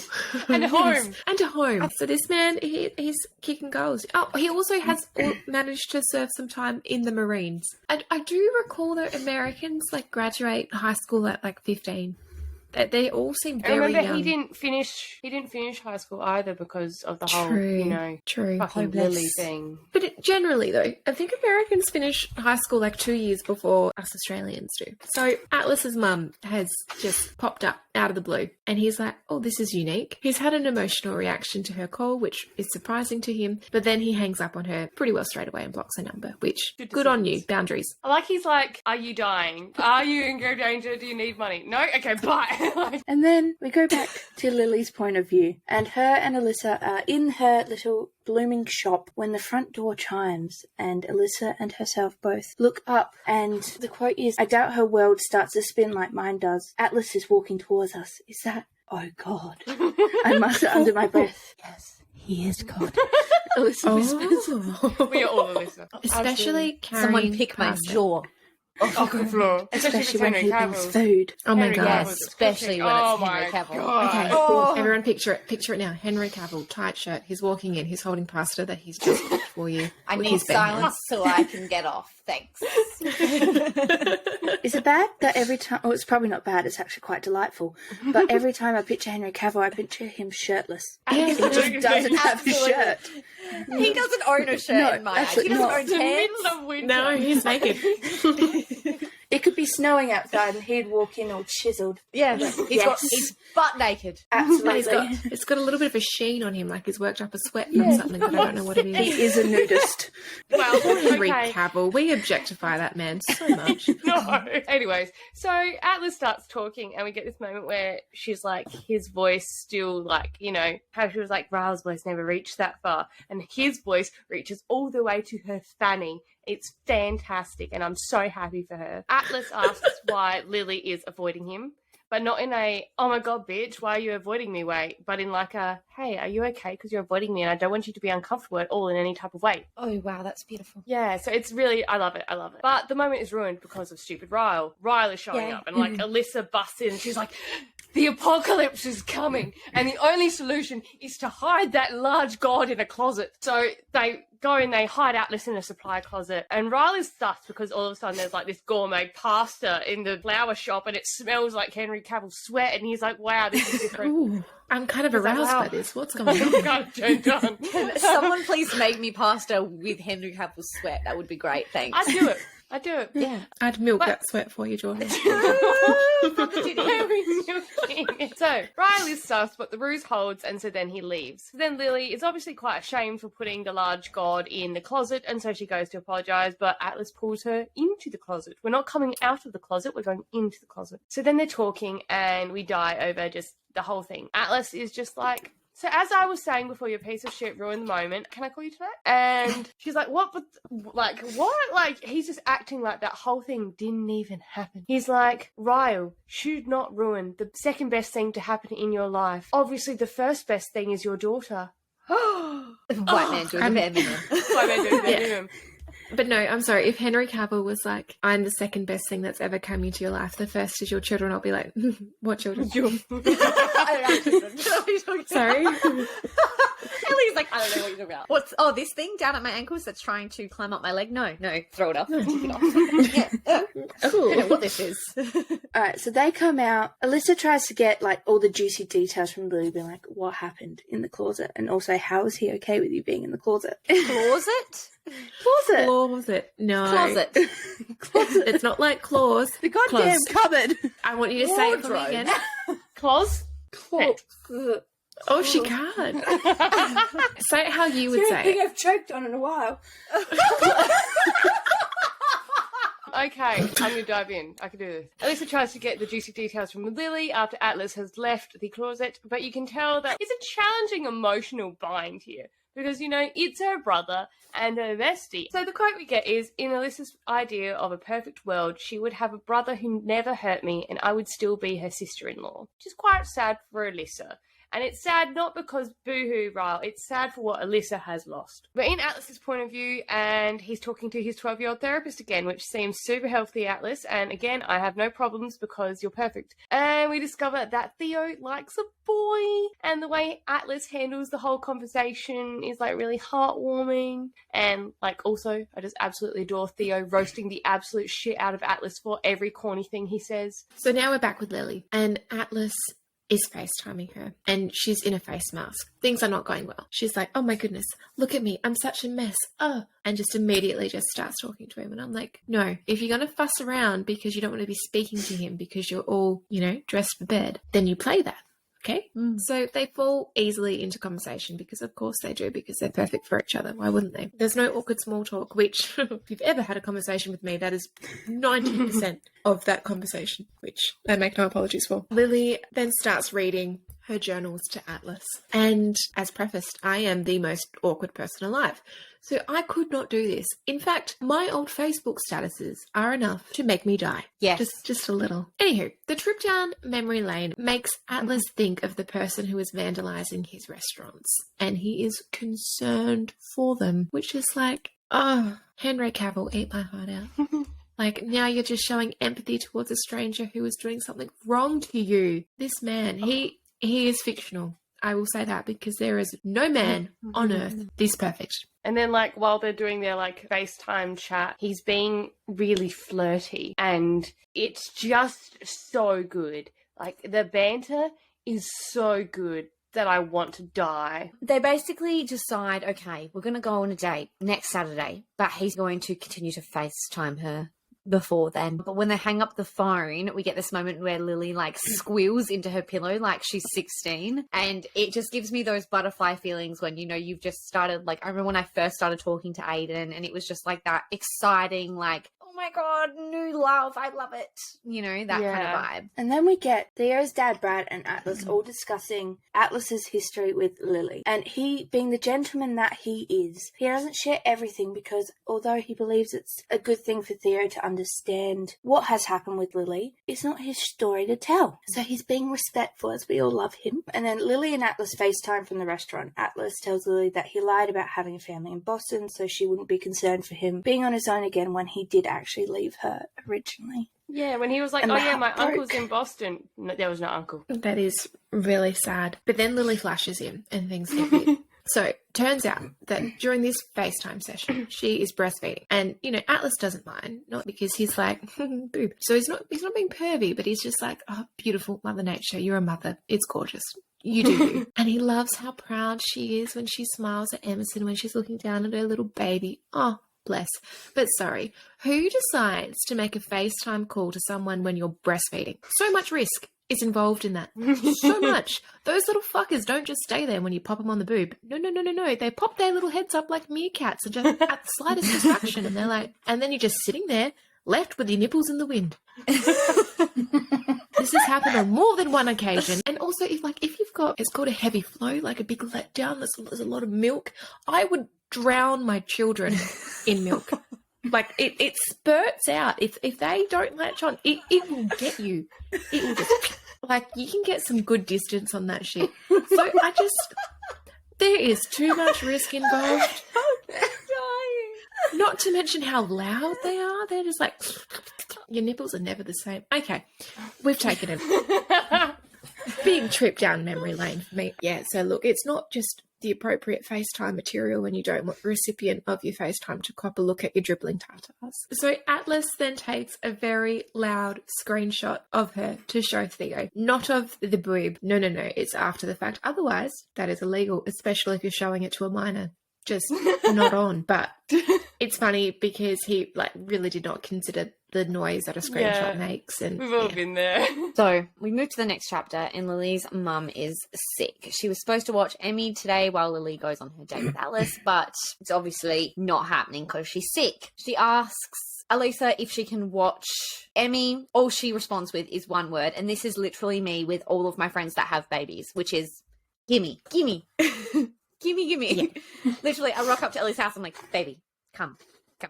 And a home. Yes, and a home. So this man, he's kicking goals. Oh, he also has managed to serve some time in the Marines. And I do recall that Americans graduate high school at 15. They all seem I very remember young. he didn't finish high school either because of the whole, True. fucking Lily thing. But generally, though, I think Americans finish high school 2 years before us Australians do. So Atlas's mum has just popped up out of the blue, and he's like, oh, this is unique. He's had an emotional reaction to her call, which is surprising to him, but then he hangs up on her pretty well straight away and blocks her number, which, good on you, boundaries. I like he's like, are you dying? Are you in grave danger? Do you need money? No? Okay, bye. And then we go back to Lily's point of view, and her and Alyssa are in her little blooming shop when the front door chimes, and Alyssa and herself both look up, and the quote is, I doubt her world starts to spin like mine does. Atlas is walking towards us. Is that... Oh, God. I mutter under my breath. Yes, he is God. Alyssa whispers. We are all Alyssa. Especially carrying Someone pick my past it. jaw. off the floor. Especially when Henry he brings Cavill. food. Oh my Henry god. Cavill. Yes, especially when Oh it's my Henry Cavill. God. Okay, Oh. everyone picture it. Picture it now. Henry Cavill, tight shirt. He's walking in. He's holding pasta that he's just cooked for you. I with need his bare hands. silence so I can get off. Thanks. Is it bad that every time... Oh, it's probably not bad. It's actually quite delightful. But every time I picture Henry Cavill, I picture him shirtless. Yeah, He just doesn't have a Absolutely. shirt. He doesn't own a shirt No, in my eyes. absolutely He doesn't not. own tits. Middle of winter. No, he's naked. It could be snowing outside and he'd walk in all chiseled. Yeah, he's butt naked. Absolutely. It's got a little bit of a sheen on him, like he's worked up a sweat from something, but I don't know what it He is. is a nudist. Well, Henry okay. Cavill, we objectify that man so much. No. Anyways, so Atlas starts talking, and we get this moment where she's like, his voice still, how she was like, Raoul's voice never reached that far, and his voice reaches all the way to her fanny. It's fantastic, and I'm so happy for her. Atlas asks why Lily is avoiding him, but not in a, oh my god, bitch, why are you avoiding me way, but in like a, hey, are you okay because you're avoiding me and I don't want you to be uncomfortable at all in any type of way. Oh, wow, that's beautiful. Yeah, so it's really, I love it. But the moment is ruined because of stupid Ryle. Ryle is showing up, and Alyssa busts in and she's like, the apocalypse is coming, and the only solution is to hide that large god in a closet. So they go and they hide Atlas in a supply closet, and Ryle is sus because all of a sudden there's like this gourmet pasta in the flower shop, and it smells like Henry Cavill's sweat, and he's like, wow, this is different. Ooh, I'm kind of aroused wow. by this. What's going I'm on? kind of turned on. Someone please make me pasta with Henry Cavill's sweat. That would be great. Thanks. I'd do it. Yeah. I'd milk But- that sweat for you, Jordan. So, Riley is sus, but the ruse holds, and so then he leaves. So then Lily is obviously quite ashamed for putting the large god in the closet, and so she goes to apologise, but Atlas pulls her into the closet. We're not coming out of the closet, we're going into the closet. So then they're talking, and we die over just the whole thing. Atlas is just like, so as I was saying before, your piece of shit ruined the moment. Can I call you tonight? And she's like, what? But, like, what? Like, he's just acting like that whole thing didn't even happen. He's like, Ryle should not ruin the second best thing to happen in your life. Obviously, the first best thing is your daughter. White man doing a bare minimum. White man doing the bare minimum. But no, I'm sorry. If Henry Cavill was like, I'm the second best thing that's ever come into your life, the first is your children, I'll be like, what children? I don't know. Sorry. Ellie's like, I don't know what you're talking about. What's this thing down at my ankles that's trying to climb up my leg? No, throw it off. Take it off. Yeah. I don't know what this is. Alright, so they come out. Alyssa tries to get all the juicy details from Lily, being like, what happened in the closet? And also, how is he okay with you being in the closet? Closet? Closet. No. Closet. It's not like claws. The goddamn Close. cupboard! I want you to say it for me Wardrobe. again. Claws? Closet. Oh, she can't. Say it how you would I say think it. I've choked on in a while. Okay, I'm going to dive in. I can do this. Alyssa tries to get the juicy details from Lily after Atlas has left the closet, but you can tell that it's a challenging emotional bind here because, you know, it's her brother and her bestie. So the quote we get is, in Alyssa's idea of a perfect world, she would have a brother who never hurt me and I would still be her sister-in-law, which is quite sad for Alyssa. And it's sad not because boohoo, Ryle, it's sad for what Alyssa has lost. But in Atlas's point of view, and he's talking to his 12-year-old therapist again, which seems super healthy, Atlas. And again, I have no problems because you're perfect. And we discover that Theo likes a boy. And the way Atlas handles the whole conversation is like really heartwarming. And like also, I just absolutely adore Theo roasting the absolute shit out of Atlas for every corny thing he says. So now we're back with Lily, and Atlas is FaceTiming her, and she's in a face mask. Things are not going well. She's like, oh my goodness, look at me, I'm such a mess. Oh, and just immediately just starts talking to him. And I'm like, no, if you're going to fuss around because you don't want to be speaking to him because you're all, you know, dressed for bed, then you play that. Okay? So they fall easily into conversation because of course they do, because they're perfect for each other. Why wouldn't they? There's no awkward small talk, which if you've ever had a conversation with me, that is 90% of that conversation, which I make no apologies for. Lily then starts reading her journals to Atlas. And as prefaced, I am the most awkward person alive. So I could not do this. In fact, my old Facebook statuses are enough to make me die. Yes. Just a little. Anywho, the trip down memory lane makes Atlas think of the person who is vandalizing his restaurants. And he is concerned for them, which is like, oh, Henry Cavill, eat my heart out. Like, now you're just showing empathy towards a stranger who is doing something wrong to you. This man, he is fictional. I will say that, because there is no man on earth this perfect. And then, like, while they're doing their, like, FaceTime chat, he's being really flirty. And it's just so good. Like, the banter is so good that I want to die. They basically decide, okay, we're going to go on a date next Saturday, but he's going to continue to FaceTime her before then. But when they hang up the phone, we get this moment where Lily like squeals into her pillow like she's 16, and it just gives me those butterfly feelings when, you know, you've just started, like, I remember when I first started talking to Aiden, and it was just like that exciting, like, oh my god, new love, I love it, you know, that kind of vibe. And then we get Theo's dad, Brad, and Atlas all discussing Atlas's history with Lily. And he, being the gentleman that he is, he doesn't share everything, because although he believes it's a good thing for Theo to understand what has happened with Lily, it's not his story to tell. So he's being respectful, as we all love him. And then Lily and Atlas FaceTime from the restaurant. Atlas tells Lily that he lied about having a family in Boston, so she wouldn't be concerned for him being on his own again when he did actually leave her originally. Yeah, when he was like, And oh my yeah, my heart broke. uncle's in Boston. No, there was no uncle. That is really sad. But then Lily flashes in and things get weird. So, turns out that during this FaceTime session, she is breastfeeding. And, you know, Atlas doesn't mind, not because he's like, boob. So he's not being pervy, but he's just like, oh, beautiful Mother Nature, you're a mother. It's gorgeous. You do you. And he loves how proud she is when she smiles at Emerson when she's looking down at her little baby. Oh, bless. But sorry, who decides to make a FaceTime call to someone when you're breastfeeding? So much risk is involved in that. So much. Those little fuckers don't just stay there when you pop them on the boob. No. They pop their little heads up like meerkats and just at the slightest distraction, and they're like, and then you're just sitting there left with your nipples in the wind. This has happened on more than one occasion. And also, if you've got, it's called a heavy flow, like a big letdown, there's a lot of milk, I would drown my children in milk. Like, it spurts out. If they don't latch on, it will get you. It will just, like, you can get some good distance on that shit. So there is too much risk involved. Not to mention how loud they are. They're just like, your nipples are never the same. Okay, we've taken it. Big trip down memory lane for me. Yeah, so look, it's not just the appropriate FaceTime material when you don't want the recipient of your FaceTime to cop a look at your dribbling tatas. So Atlas then takes a very loud screenshot of her to show Theo. Not of the boob. No, it's after the fact. Otherwise, that is illegal, especially if you're showing it to a minor. Just not on. But it's funny because he, like, really did not consider the noise that a screenshot makes. And We've all been there. So we move to the next chapter, and Lily's mum is sick. She was supposed to watch Emmy today while Lily goes on her date with Alice, but it's obviously not happening because she's sick. She asks Alisa if she can watch Emmy. All she responds with is one word, and this is literally me with all of my friends that have babies, which is gimme, gimme, gimme. Yeah. Literally, I rock up to Ellie's house, I'm like, baby, come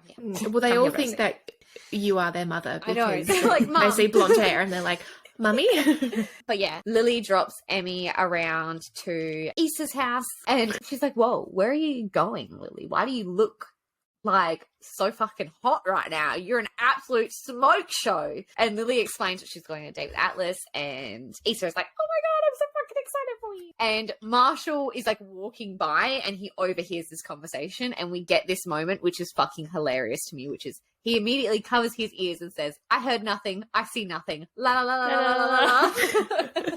here. Well, they Come all here, think Rosie. that you are their mother I know. because They're like, they Mum. see blonde hair and they're like, Mummy? But yeah, Lily drops Emmy around to Issa's house, and she's like, whoa, where are you going, Lily? Why do you look like so fucking hot right now? You're an absolute smoke show. And Lily explains that she's going on a date with Atlas, and Issa is like, oh my god, I'm so fucking excited for you. And Marshall is like walking by, and he overhears this conversation, and we get this moment which is fucking hilarious to me, which is he immediately covers his ears and says, I heard nothing, I see nothing, la la la la la la la.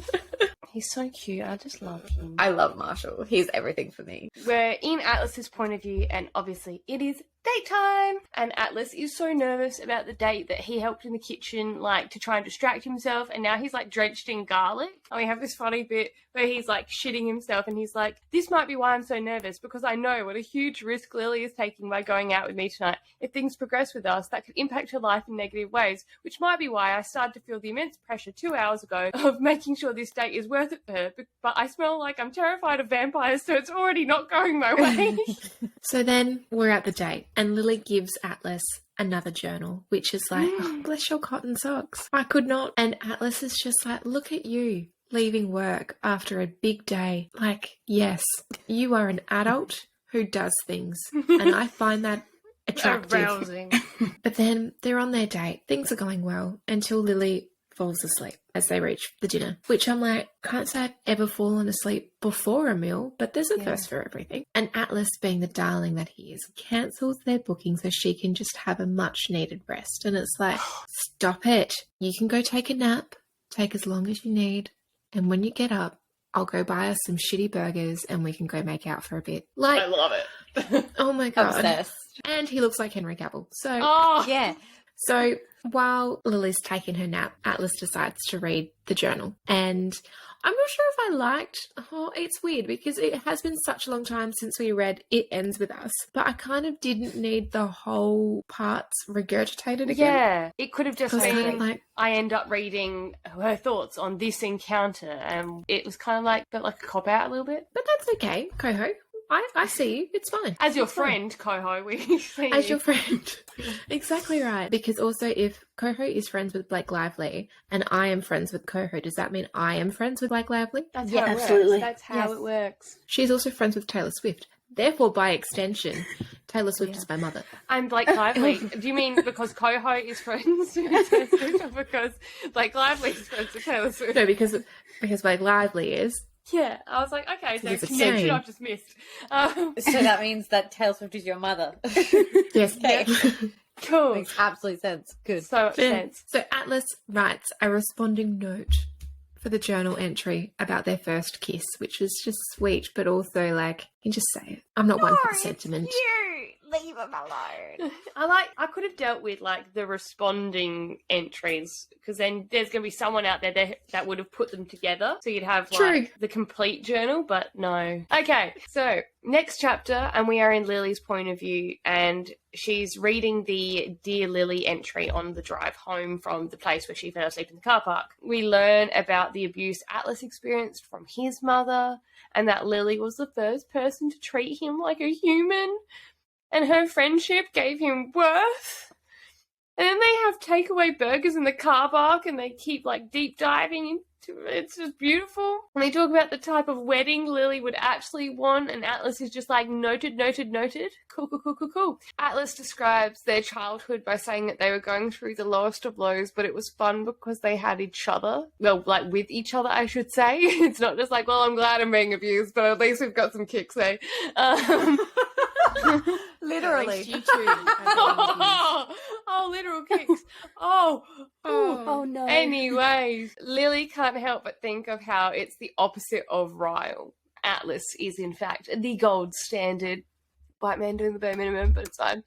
He's so cute. I just love him. I love Marshall. He's everything for me. We're in Atlas's point of view, and obviously it is date time. And Atlas is so nervous about the date that he helped in the kitchen, like, to try and distract himself, and now he's like drenched in garlic. And we have this funny bit where he's like shitting himself, and he's like, this might be why I'm so nervous, because I know what a huge risk Lily is taking by going out with me tonight. If things progress with us, that could impact her life in negative ways, which might be why I started to feel the immense pressure 2 hours ago of making sure this date is worth it for her. But I smell like I'm terrified of vampires, so it's already not going my way. So then we're at the date, and Lily gives Atlas another journal, which is like, oh, bless your cotton socks. I could not. And Atlas is just like, look at you leaving work after a big day. Like, yes, you are an adult who does things. And I find that attractive. Arousing. But then they're on their date. Things are going well until Lily falls asleep as they reach the dinner, which I'm like, can't say I've ever fallen asleep before a meal, but there's a first for everything. And Atlas, being the darling that he is, cancels their booking so she can just have a much needed rest. And it's like, stop it. You can go take a nap, take as long as you need, and when you get up, I'll go buy us some shitty burgers and we can go make out for a bit. Like, I love it. oh my god. Obsessed. And he looks like Henry Cavill. So Oh, Yeah. So while Lily's taking her nap, Atlas decides to read the journal. And I'm not sure if I liked, it's weird because it has been such a long time since we read It Ends With Us, but I kind of didn't need the whole parts regurgitated again. yeah. It could have just Because been, kind of like, I end up reading her thoughts on this encounter, and it was kind of like, felt like a cop-out a little bit. but that's okay, Coho. I see you. It's fine. As your It's fine. friend, Coho, we see As you. your friend. Exactly right. Because also if Coho is friends with Blake Lively and I am friends with Coho, does that mean I am friends with Blake Lively? That's Yeah, how it absolutely. works. That's how Yes. it works. She's also friends with Taylor Swift. Therefore, by extension, Taylor Swift is my mother. I'm Blake Lively. Do you mean because Coho is friends with Taylor Swift, or because Blake Lively is friends with Taylor Swift? No, because Blake Lively is. Yeah, I was like, okay, so It's the connection same. I've just missed. So that means that Taylor Swift is your mother. Yes. Okay. Cool. Makes absolute sense. Good. So much sense. So Atlas writes a responding note for the journal entry about their first kiss, which was just sweet, but also like, you just say it. I'm not one for the sentiment. Leave him alone. I could have dealt with like the responding entries, because then there's going to be someone out there that would have put them together, so you'd have like True. the complete journal, but no. Okay, so next chapter, and we are in Lily's point of view, and she's reading the Dear Lily entry on the drive home from the place where she fell asleep in the car park. We learn about the abuse Atlas experienced from his mother, and that Lily was the first person to treat him like a human, and her friendship gave him worth. And then they have takeaway burgers in the car park, and they keep like deep diving into it. It's just beautiful. And they talk about the type of wedding Lily would actually want, and Atlas is just like, noted, noted, noted. Cool, cool, cool, cool, cool. Atlas describes their childhood by saying that they were going through the lowest of lows, but it was fun because they had each other. Well, like with each other, I should say. It's not just like, well, I'm glad I'm being abused, but at least we've got some kicks, eh? Literally. At least you two have been Oh, literal kicks. Oh, Oh, no. Anyways, Lily can't help but think of how it's the opposite of Ryle. Atlas is, in fact, the gold standard. White man doing the bare minimum, but it's fine.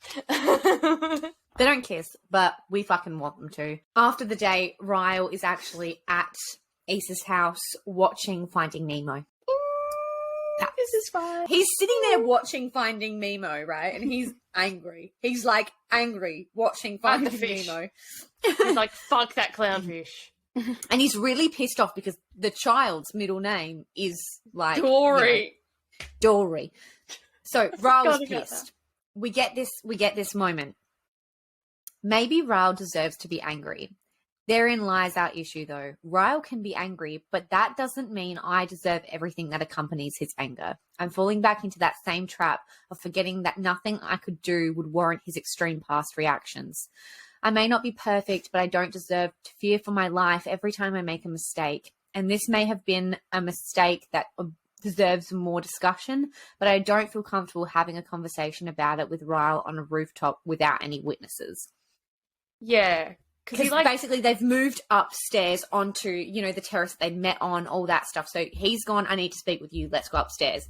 They don't kiss, but we fucking want them to. After the day, Ryle is actually at Issa's house watching Finding Nemo. This is fine. He's sitting there watching Finding Nemo, right? And he's angry. He's like angry watching Finding fish. Nemo. He's like, fuck that clownfish. And he's really pissed off because the child's middle name is like Dory. Dory. So Ryle's Forgot about pissed. We get this moment. Maybe Ryle deserves to be angry. Therein lies our issue, though. Ryle can be angry, but that doesn't mean I deserve everything that accompanies his anger. I'm falling back into that same trap of forgetting that nothing I could do would warrant his extreme past reactions. I may not be perfect, but I don't deserve to fear for my life every time I make a mistake. And this may have been a mistake that deserves more discussion, but I don't feel comfortable having a conversation about it with Ryle on a rooftop without any witnesses. Yeah. Because basically they've moved upstairs onto, the terrace they'd met on, all that stuff. So he's gone, I need to speak with you. Let's go upstairs.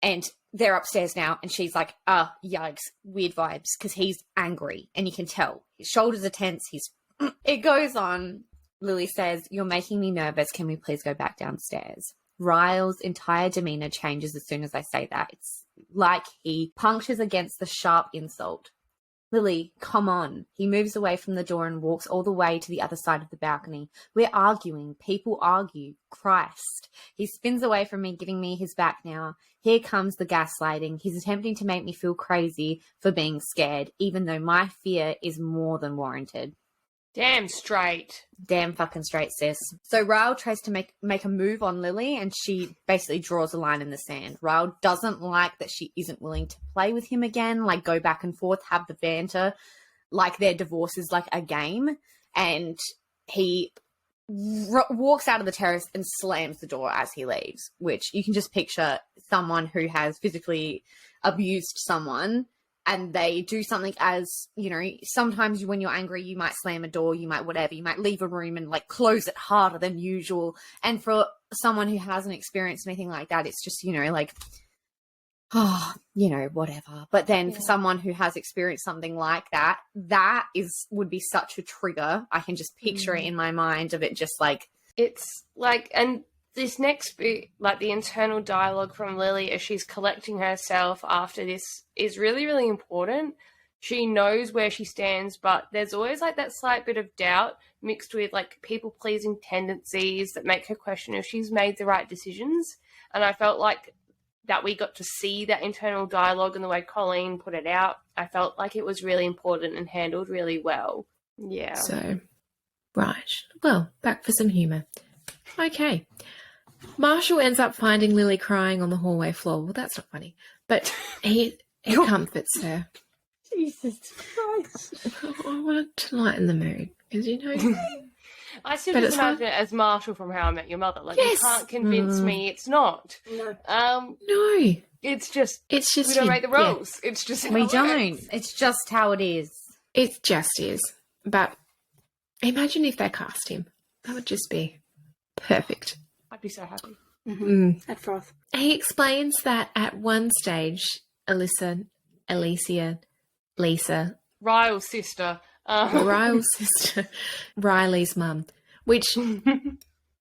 And they're upstairs now. And she's like, yikes, weird vibes. Because he's angry. And you can tell. His shoulders are tense. It goes on. Lily says, you're making me nervous. Can we please go back downstairs? Ryle's entire demeanor changes as soon as I say that. It's like he punctures against the sharp insult. Lily, come on. He moves away from the door and walks all the way to the other side of the balcony. We're arguing. People argue. Christ. He spins away from me, giving me his back now. Here comes the gaslighting. He's attempting to make me feel crazy for being scared, even though my fear is more than warranted. Damn straight. Damn fucking straight, sis. So Ryle tries to make a move on Lily, and she basically draws a line in the sand. Ryle doesn't like that she isn't willing to play with him again, like go back and forth, have the banter, like their divorce is like a game. And he walks out of the terrace and slams the door as he leaves, which you can just picture someone who has physically abused someone. And they do something as, sometimes when you're angry, you might slam a door, you might whatever, you might leave a room and like close it harder than usual. And for someone who hasn't experienced anything like that, it's just, whatever. But then for someone who has experienced something like that, would be such a trigger. I can just picture it in my mind of it just like. It's like, and this next bit, like the internal dialogue from Lily as she's collecting herself after this is really, really important. She knows where she stands, but there's always like that slight bit of doubt mixed with like people-pleasing tendencies that make her question if she's made the right decisions. And I felt like that we got to see that internal dialogue and the way Colleen put it out. I felt like it was really important and handled really well. Yeah. So, right. Well, back for some humour. Okay. Marshall ends up finding Lily crying on the hallway floor. Well, that's not funny. But he comforts her. Jesus Christ. I want to lighten the mood. Because, I still just imagine it as Marshall from How I Met Your Mother. Like, yes. You can't convince me it's not. No. No. It's just we don't make the rules. Yeah. It's just how we it don't. works. It's just how it is. It just is. But imagine if they cast him. That would just be perfect. I'd be so happy. At froth. He explains that at one stage, Lisa, Ryle's sister. Ryle's sister, Riley's mum, which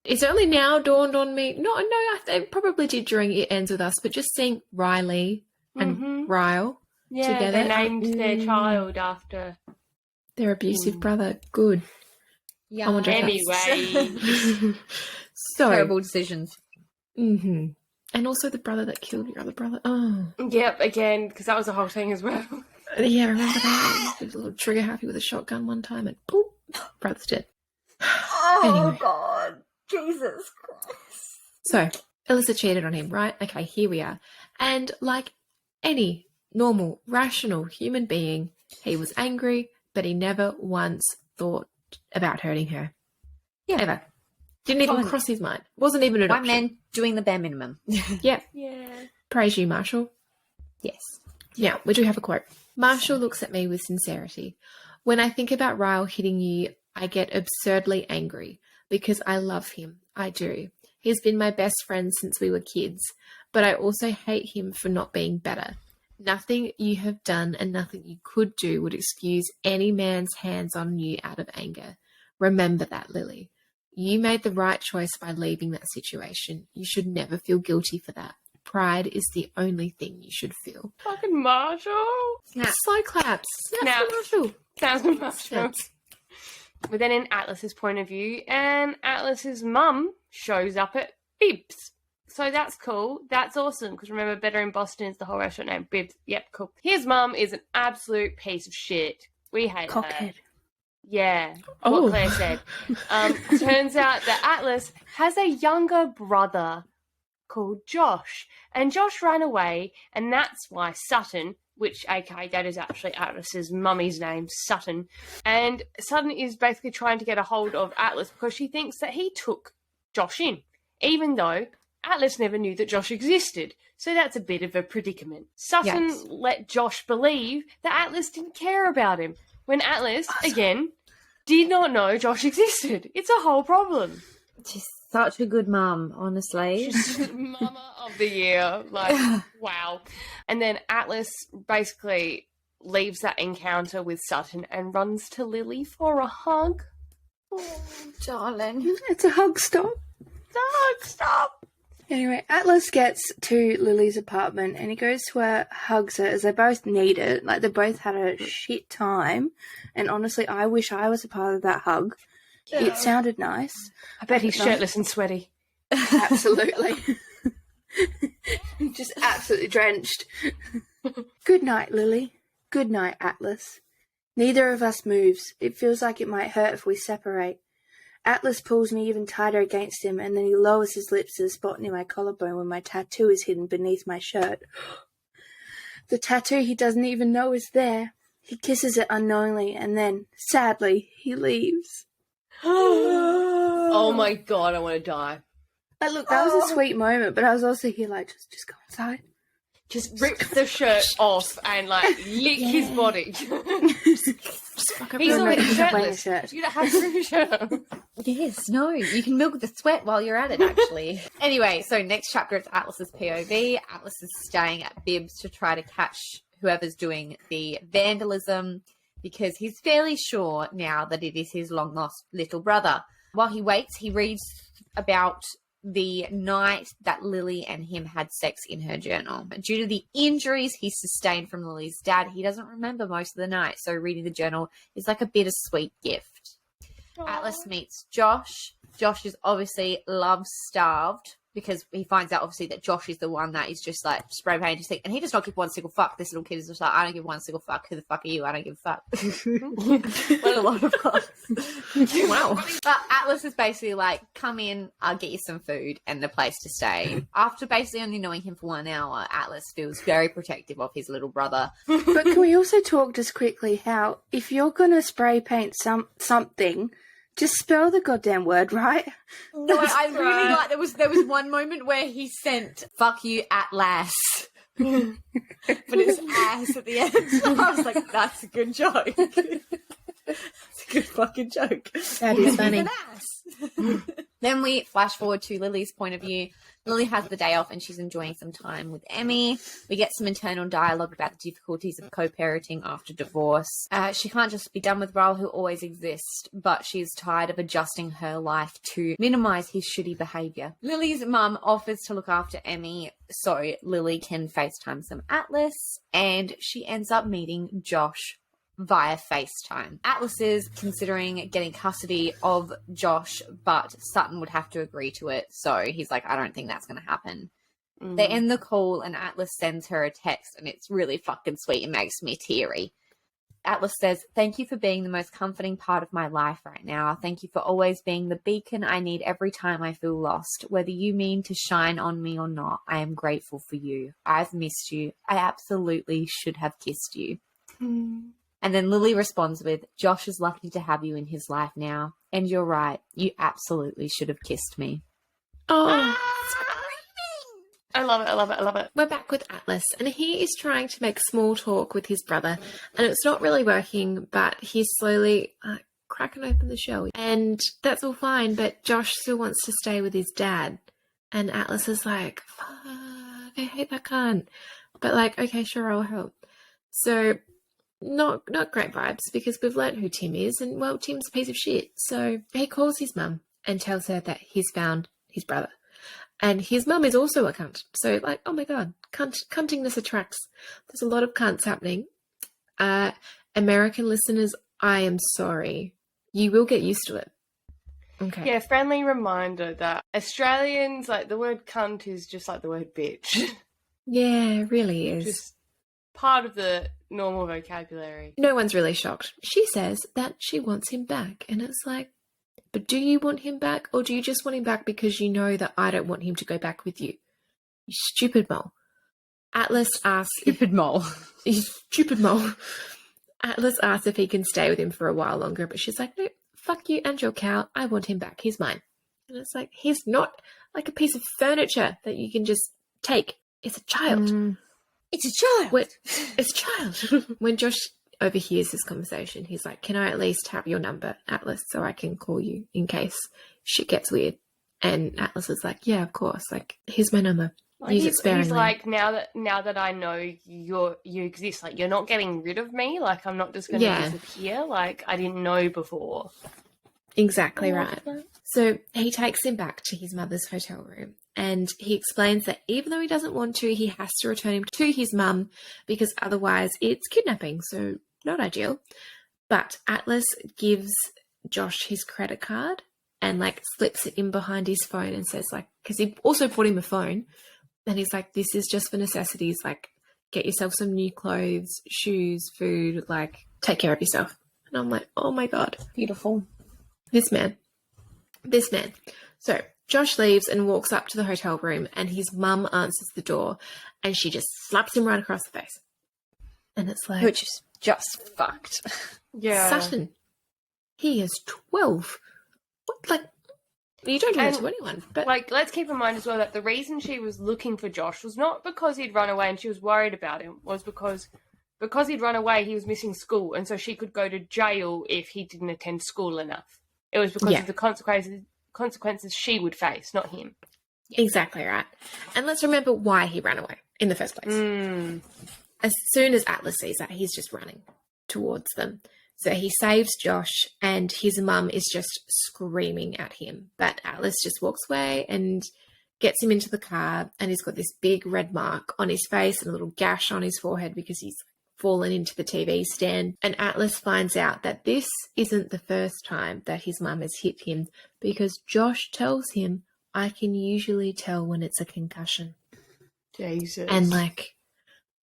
it's only now dawned on me. No, they probably did during It Ends With Us, but just seeing Riley and Ryle together. They named their child after their abusive brother. Good. Yeah. I wonder if anyway. So terrible decisions. Mm-hmm. And also the brother that killed your other brother. Oh. Yep, again, because that was a whole thing as well. Yeah, remember that? He was a little trigger happy with a shotgun one time and boop, brother's dead. Oh, Anyway. God. Jesus Christ. So, Alyssa cheated on him, right? Okay, here we are. And like any normal, rational human being, he was angry, but he never once thought about hurting her. Yeah. Ever. Didn't even cross his mind. Wasn't even an White option. man doing the bare minimum. Yeah. Yeah. Praise you, Marshall. Yes. Now, we do have a quote. Marshall looks at me with sincerity. When I think about Ryle hitting you, I get absurdly angry because I love him. I do. He's been my best friend since we were kids, but I also hate him for not being better. Nothing you have done and nothing you could do would excuse any man's hands on you out of anger. Remember that, Lily. You made the right choice by leaving that situation. You should never feel guilty for that. Pride is the only thing you should feel. Fucking Marshall. Snap. Slow claps. Snap for Marshall. Sounds good, Marshall. But then in Atlas's point of view, and Atlas's mum shows up at Bibs. So that's cool. That's awesome. Because remember, Better in Boston is the whole restaurant name. Bibs. Yep, cool. His mum is an absolute piece of shit. We hate her. Cockhead. Yeah, what Claire said. Turns out that Atlas has a younger brother called Josh. And Josh ran away, and that's why Sutton, which, aka, that is actually Atlas's mummy's name, Sutton. And Sutton is basically trying to get a hold of Atlas because she thinks that he took Josh in, even though Atlas never knew that Josh existed. So that's a bit of a predicament. Sutton let Josh believe that Atlas didn't care about him, when Atlas, again, did not know Josh existed. It's a whole problem. She's such a good mum, honestly. She's Mama of the Year. Like, wow. And then Atlas basically leaves that encounter with Sutton and runs to Lily for a hug. Oh, darling. It's a hug stop. It's a hug stop. Anyway, Atlas gets to Lily's apartment and he goes to her, hugs her as they both need it. Like, they both had a shit time. And honestly, I wish I was a part of that hug. Yeah. It sounded nice. I bet he's shirtless and sweaty. Absolutely. Just absolutely drenched. Good night, Lily. Good night, Atlas. Neither of us moves. It feels like it might hurt if we separate. Atlas pulls me even tighter against him, and then he lowers his lips to the spot near my collarbone where my tattoo is hidden beneath my shirt. The tattoo he doesn't even know is there. He kisses it unknowingly, and then, sadly, he leaves. Oh my god, I want to die. Like, look, that was a sweet moment, but I was also here like, just go inside. Just rip the shirt off and, like, lick his body. He's already shirtless. You don't have to rip your shirt off. Yes, no, you can milk the sweat while you're at it, actually. Anyway, so next chapter, it's Atlas's POV. Atlas is staying at Bibs to try to catch whoever's doing the vandalism because he's fairly sure now that it is his long-lost little brother. While he waits, he reads about the night that Lily and him had sex in her journal. But due to the injuries he sustained from Lily's dad, he doesn't remember most of the night, so reading the journal is like a bittersweet gift. Aww. Atlas meets Josh. Josh is obviously love-starved because he finds out, obviously, that Josh is the one that is just, like, spray painting his thing. And he does not give one single fuck. This little kid is just like, I don't give one single fuck. Who the fuck are you? I don't give a fuck. What a lot of fucks. Wow. But Atlas is basically like, come in, I'll get you some food and a place to stay. After basically only knowing him for 1 hour, Atlas feels very protective of his little brother. But can we also talk just quickly how, if you're going to spray paint something, just spell the goddamn word right. No, I really like there was one moment where he sent "fuck you Atlas," but it's ass at the end. I was like, that's a good joke. It's a good fucking joke. That is funny. Then we flash forward to Lily's point of view. Lily has the day off and she's enjoying some time with Emmy. We get some internal dialogue about the difficulties of co-parenting after divorce. She can't just be done with Raoul, who always exists, but she's tired of adjusting her life to minimise his shitty behaviour. Lily's mum offers to look after Emmy so Lily can FaceTime some Atlas, and she ends up meeting Josh via FaceTime. Atlas is considering getting custody of Josh, but Sutton would have to agree to it, so he's like, I don't think that's going to happen. They end the call and Atlas sends her a text, and it's really fucking sweet. It makes me teary. Atlas says, thank you for being the most comforting part of my life right now. Thank you for always being the beacon I need every time I feel lost. Whether you mean to shine on me or not, I am grateful for you. I've missed you. I absolutely should have kissed you. And then Lily responds with, Josh is lucky to have you in his life now. And you're right. You absolutely should have kissed me. Oh, I love it. I love it. I love it. We're back with Atlas, and he is trying to make small talk with his brother, and it's not really working, but he's slowly cracking open the shell. And that's all fine, but Josh still wants to stay with his dad. And Atlas is like, fuck, I hate that cunt. But like, okay, sure, I'll help. So not great vibes because we've learnt who Tim is, and well, Tim's a piece of shit. So he calls his mum and tells her that he's found his brother. And his mum is also a cunt. So like, oh my God, cuntingness attracts. There's a lot of cunts happening. American listeners, I am sorry. You will get used to it. Okay. Yeah, friendly reminder that Australians, like, the word cunt is just like the word bitch. Yeah, it really is. Just part of the normal vocabulary. No one's really shocked. She says that she wants him back. And it's like, but do you want him back? Or do you just want him back because you know that I don't want him to go back with you? You stupid mole. Atlas asks... Stupid mole. You stupid mole. Atlas asks if he can stay with him for a while longer, but she's like, no, fuck you and your cow. I want him back. He's mine. And it's like, he's not like a piece of furniture that you can just take. It's a child. It's a child. It's a child. When Josh overhears this conversation, he's like, can I at least have your number, Atlas, so I can call you in case shit gets weird? And Atlas is like, yeah, of course. Like, here's my number. Like, Use it sparingly. He's like, now that I know you exist, like, you're not getting rid of me. Like, I'm not just going to disappear. Like, I didn't know before. Exactly right. So he takes him back to his mother's hotel room, and he explains that even though he doesn't want to, he has to return him to his mum because otherwise it's kidnapping. So not ideal. But Atlas gives Josh his credit card and like slips it in behind his phone and says, like, because he also bought him a phone. And he's like, this is just for necessities. Like, get yourself some new clothes, shoes, food, like, take care of yourself. And I'm like, oh my God. Beautiful. This man. So Josh leaves and walks up to the hotel room, and his mum answers the door, and she just slaps him right across the face. And it's like... Which is just fucked. Yeah. Sutton. He is 12. What, like... You don't do that to anyone. But like, let's keep in mind as well that the reason she was looking for Josh was not because he'd run away and she was worried about him, was because he'd run away, he was missing school, and so she could go to jail if he didn't attend school enough. It was because of the consequences she would face, not him. Exactly right. And let's remember why he ran away in the first place. As soon as Atlas sees that, he's just running towards them. So he saves Josh, and his mum is just screaming at him. But Atlas just walks away and gets him into the car, and he's got this big red mark on his face and a little gash on his forehead because he's fallen into the TV stand. And Atlas finds out that this isn't the first time that his mum has hit him because Josh tells him, I can usually tell when it's a concussion. Jesus. And like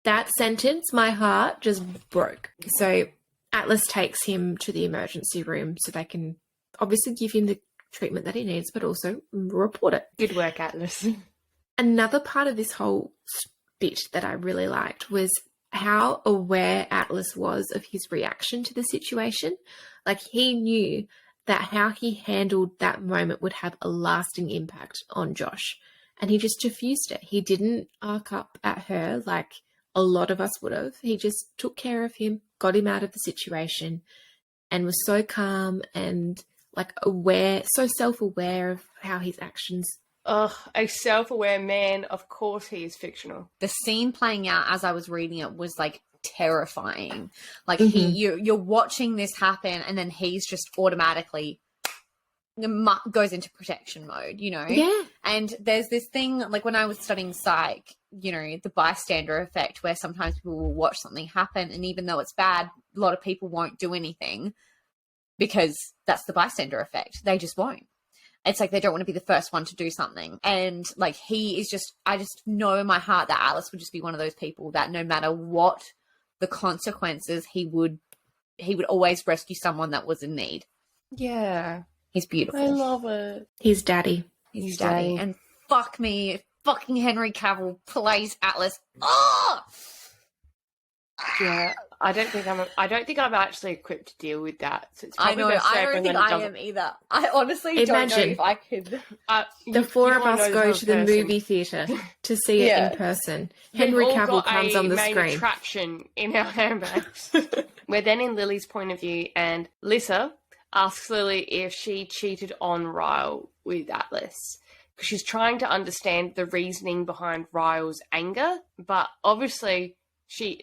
that sentence, my heart just broke. So Atlas takes him to the emergency room so they can obviously give him the treatment that he needs, but also report it. Good work, Atlas. Another part of this whole bit that I really liked was how aware Atlas was of his reaction to the situation. Like, he knew that how he handled that moment would have a lasting impact on Josh. And he just diffused it. He didn't arc up at her like a lot of us would have. He just took care of him, got him out of the situation, and was so calm and like aware, so self-aware of how his actions. Ugh, a self-aware man. Of course he is fictional. The scene playing out as I was reading it was like terrifying. Like you're watching this happen, and then he's just automatically goes into protection mode, you know? Yeah. And there's this thing, like when I was studying psych, you know, the bystander effect, where sometimes people will watch something happen, and even though it's bad, a lot of people won't do anything because that's the bystander effect. They just won't. It's like they don't want to be the first one to do something. And like he is just, I just know in my heart that Alice would just be one of those people that no matter what the consequences, he would always rescue someone that was in need. Yeah. He's beautiful. I love it. He's daddy. He's daddy. And fuck me, if fucking Henry Cavill plays Atlas. Oh! Yeah. I don't think I'm actually equipped to deal with that. So it's I know. I don't think I am either. I honestly don't know if I could. The four of us go to the movie theatre to see it in person. Henry Cavill comes on the screen. Attraction in our handbags. We're then in Lily's point of view, and Lisa asks Lily if she cheated on Ryle with Atlas. because she's trying to understand the reasoning behind Ryle's anger, but obviously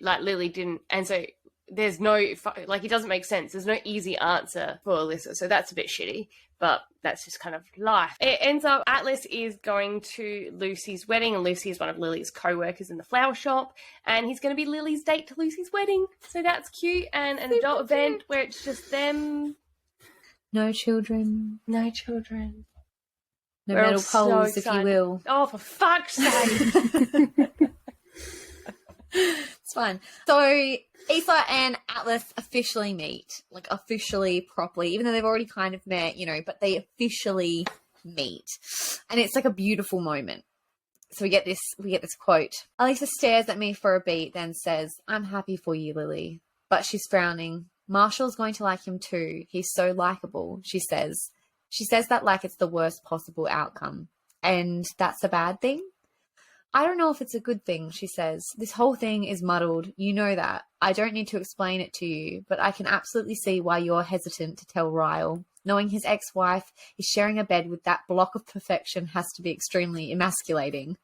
Lily didn't, and so there's no, it doesn't make sense. There's no easy answer for Alyssa, so that's a bit shitty, but that's just kind of life. It ends up, Atlas is going to Lucy's wedding, and Lucy is one of Lily's co-workers in the flower shop, and he's going to be Lily's date to Lucy's wedding, so that's cute, and an adult event where it's just them. No children. No children. No We're all metal so poles, if you excited. will. Oh, for fuck's sake. It's fine. So Issa and Atlas officially meet, properly, even though they've already kind of met, but they officially meet. And it's like a beautiful moment. So we get this quote. Elisa stares at me for a beat, then says, "I'm happy for you, Lily." But she's frowning. "Marshall's going to like him too. He's so likable," she says. She says that like it's the worst possible outcome. And that's a bad thing? "I don't know if it's a good thing," she says. "This whole thing is muddled. You know that. I don't need to explain it to you, but I can absolutely see why you're hesitant to tell Ryle. Knowing his ex-wife is sharing a bed with that block of perfection has to be extremely emasculating."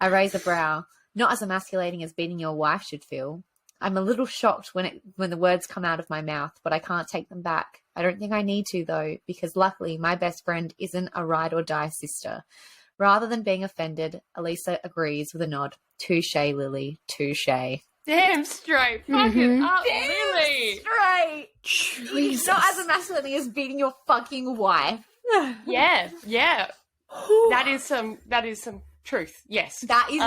I raise a brow. "Not as emasculating as beating your wife should feel." I'm a little shocked when the words come out of my mouth, but I can't take them back. I don't think I need to, though, because luckily my best friend isn't a ride-or-die sister. Rather than being offended, Elisa agrees with a nod. "Touche, Lily, touche." Damn straight. Fucking up, Lily. Straight. Jesus. Not as emasculating as beating your fucking wife. Yeah. That is some truth. Yes. That is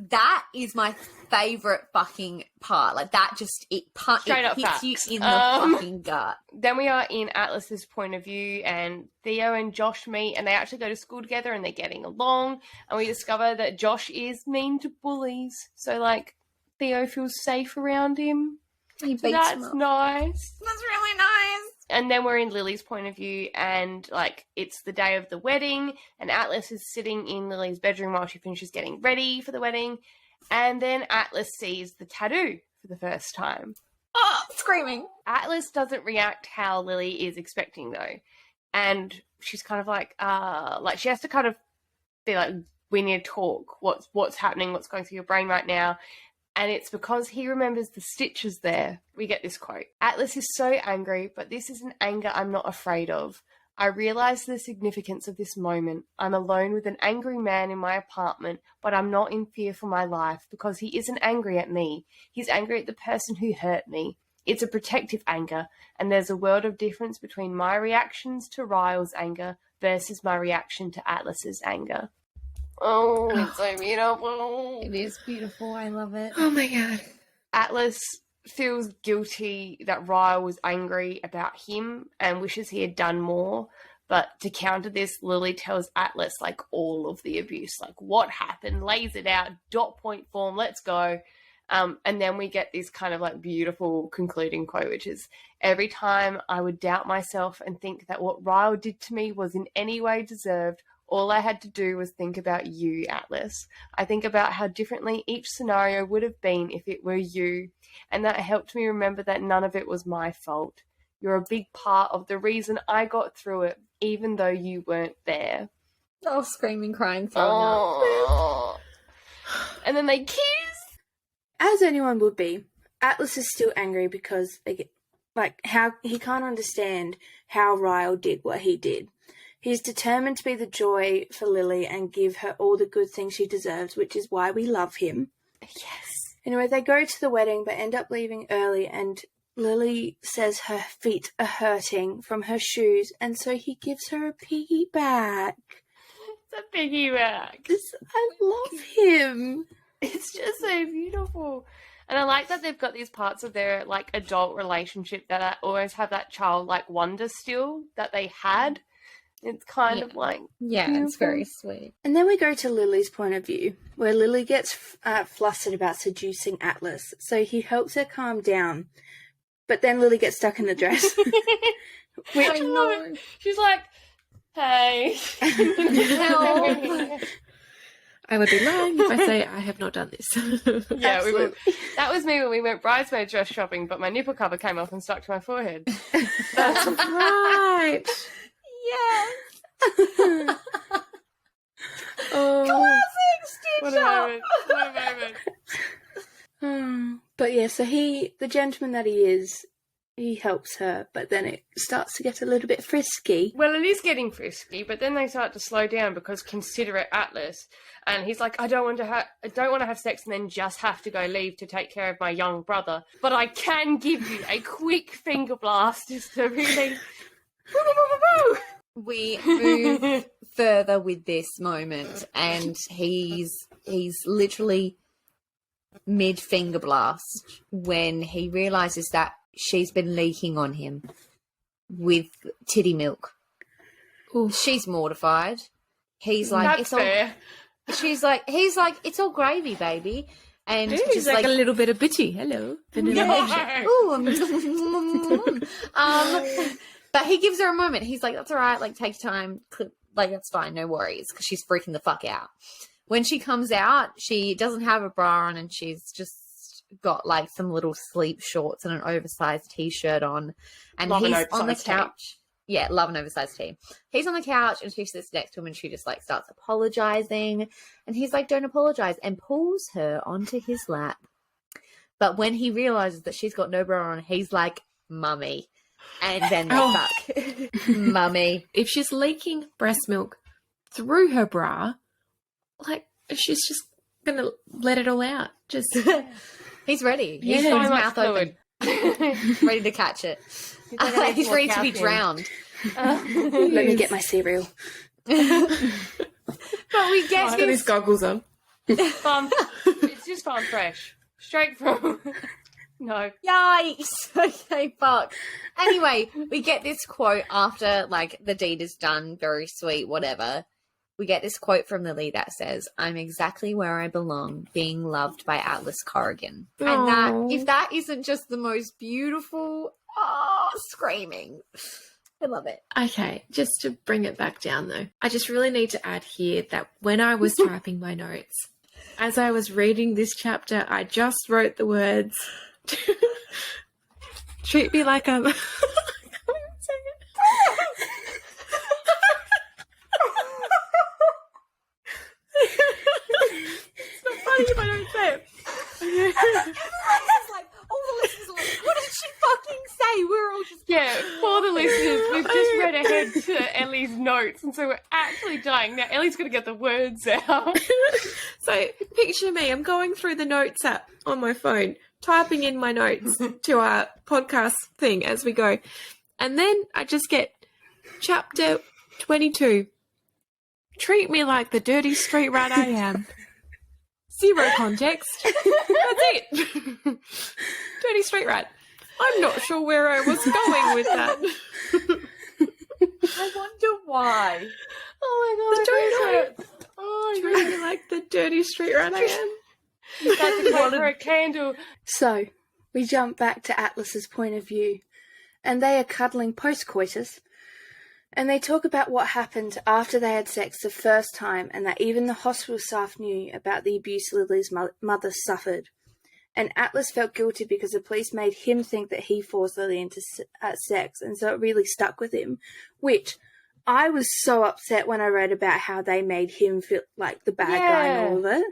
that is my favourite fucking part. Like, that just, it Straight up hits facts. you in the fucking gut. Then we are in Atlas's point of view, and Theo and Josh meet, and they actually go to school together, and they're getting along, and we discover that Josh is mean to bullies. So, Theo feels safe around him. He beats So him that's up. nice. That's really nice. And then we're in Lily's point of view, and it's the day of the wedding, and Atlas is sitting in Lily's bedroom while she finishes getting ready for the wedding, and then Atlas sees the tattoo for the first time. Oh, screaming. Atlas doesn't react how Lily is expecting, though, and she's kind of she has to kind of be like, "We need to talk. What's happening? What's going through your brain right now?" And it's because he remembers the stitches there. We get this quote. "Atlas is so angry, but this is an anger I'm not afraid of. I realize the significance of this moment. I'm alone with an angry man in my apartment, but I'm not in fear for my life because he isn't angry at me. He's angry at the person who hurt me. It's a protective anger, and there's a world of difference between my reactions to Ryle's anger versus my reaction to Atlas's anger." Oh, it's so beautiful. It is beautiful. I love it. Oh my god. Atlas feels guilty that Ryle was angry about him and wishes he had done more. But to counter this, Lily tells Atlas all of the abuse, what happened, lays it out, dot point form, let's go. And then we get this kind of beautiful concluding quote, which is, "Every time I would doubt myself and think that what Ryle did to me was in any way deserved, all I had to do was think about you, Atlas. I think about how differently each scenario would have been if it were you, and that helped me remember that none of it was my fault. You're a big part of the reason I got through it, even though you weren't there." Oh, screaming, crying, throwing up. Oh. And then they kiss. As anyone would be, Atlas is still angry because how he can't understand how Ryle did what he did. He's determined to be the joy for Lily and give her all the good things she deserves, which is why we love him. Yes. Anyway, they go to the wedding but end up leaving early, and Lily says her feet are hurting from her shoes, and so he gives her a piggyback. It's a piggyback. I love him. It's just so beautiful. And I like that they've got these parts of their adult relationship that always have that childlike wonder still that they had. It's kind of Yeah, beautiful. it's very sweet. And then we go to Lily's point of view, where Lily gets flustered about seducing Atlas, so he helps her calm down. But then Lily gets stuck in the dress. I know. She's like, "Hey." Help. I would be lying if I say I have not done this. Yeah, that was me when we went bridesmaid dress shopping, but my nipple cover came off and stuck to my forehead. That's right. Yes. so the gentleman that he is, he helps her, but then it starts to get a little bit frisky. Well, it is getting frisky, but then they start to slow down because considerate Atlas, and he's like, I don't want to have sex and then just have to go leave to take care of my young brother, but I can give you a quick finger blast just to really. We move further with this moment, and he's literally mid finger blast when he realizes that she's been leaking on him with titty milk. Ooh. She's mortified. He's like, That's it's fair. all. He's like, it's all gravy, baby. And It's just like a little bit of bitty. Hello. No. ooh, but he gives her a moment. He's like, that's all right. Like, take your time. Like, that's fine. No worries. Because she's freaking the fuck out. When she comes out, she doesn't have a bra on, and she's just got like some little sleep shorts and an oversized t-shirt on. And Love an he's on the oversized couch. Yeah, love an oversized tee. He's on the couch, and she sits next to him, and she just like starts apologizing. And he's like, don't apologize, and pulls her onto his lap. But when he realizes that she's got no bra on, he's like, mummy. And then they fuck. Mummy. If she's leaking breast milk through her bra, like, she's just going to let it all out. Just He's ready. He's Yeah. got his So much mouth fluid. open. Ready to catch it. like, I need He's more ready to be caffeine. drowned. Let me get my cereal. But we get got his goggles on. Farm. It's just farm fresh. Straight from. No. Yikes. Okay, fuck. Anyway, we get this quote after, like, the deed is done, very sweet, whatever. We get this quote from Lily that says, I'm exactly where I belong, being loved by Atlas Corrigan. And that, Aw. if that isn't just the most beautiful, screaming. I love it. Okay, just to bring it back down though, I just really need to add here that when I was typing my notes, as I was reading this chapter, I just wrote the words, treat me like I'm... It's not funny if I don't say it. Like, all the listeners are like, what did she fucking say? We're all just... Yeah, for the listeners, we've just read ahead to Ellie's notes, and so we're actually dying. Now, Ellie's going to get the words out. So picture me, I'm going through the notes app on my phone, typing in my notes to our podcast thing as we go. And then I just get chapter 22. Treat me like the dirty street rat I am. Zero context. That's it. Dirty street rat. I'm not sure where I was going with that. I wonder why. Oh my god, I don't know. Oh, Treat me like the dirty street rat I am. that's a code for a candle. So, we jump back to Atlas's point of view, and they are cuddling post-coitus, and they talk about what happened after they had sex the first time, and that even the hospital staff knew about the abuse Lily's mother suffered. And Atlas felt guilty because the police made him think that he forced Lily into sex, and so it really stuck with him, which I was so upset when I read about how they made him feel like the bad guy and all of it.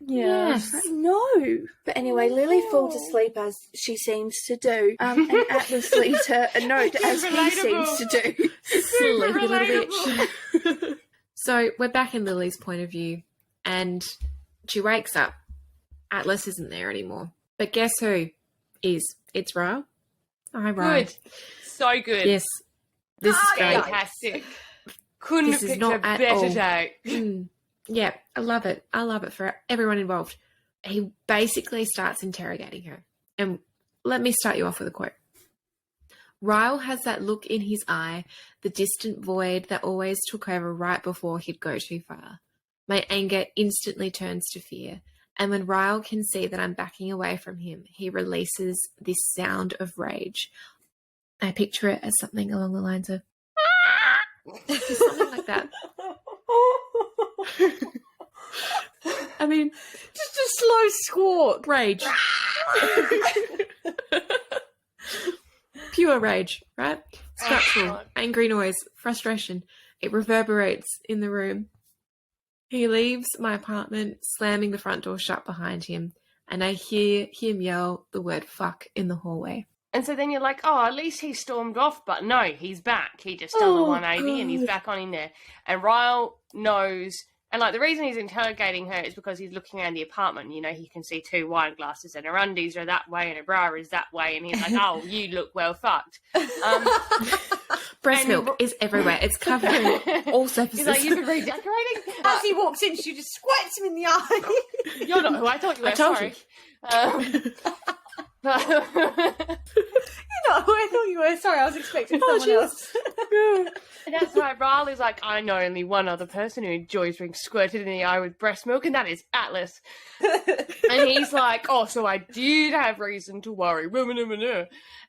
Yes. Like, no. But anyway, Lily falls asleep as she seems to do, and Atlas leaves her a note as he seems to do. Sleepy little bitch. So we're back in Lily's point of view, and she wakes up. Atlas isn't there anymore. But guess who is? It's Ryle. Hi, Ryle. Good. So good. Yes. This is great. Fantastic. Couldn't This have is picked not a at better all. day. Yeah, I love it. I love it for everyone involved. He basically starts interrogating her. And let me start you off with a quote. Ryle has that look in his eye, the distant void that always took over right before he'd go too far. My anger instantly turns to fear. And when Ryle can see that I'm backing away from him, he releases this sound of rage. I picture it as something along the lines of just something like that. I mean, Just a slow squawk. rage. Pure rage, right? Structural, angry noise, frustration. It reverberates in the room. He leaves my apartment, slamming the front door shut behind him. and I hear him yell the word fuck in the hallway. And so then you're like, oh, at least he stormed off. But no, he's back. He just done the 180 and he's back on in there. And Ryle knows. And, like, the reason he's interrogating her is because he's looking around the apartment. You know, he can see 2 wine glasses and her undies are that way and her bra is that way. And he's like, oh, you look well fucked. Breast milk is everywhere. It's covering all surfaces. He's like, you've been redecorating? As he walks in, she just squirts him in the eye. You're not who I thought you were. I told sorry. You know who I thought you were. Sorry, I was expecting someone else. And that's right. Riley's like, I know only one other person who enjoys being squirted in the eye with breast milk, and that is Atlas. And he's like, oh, so I did have reason to worry.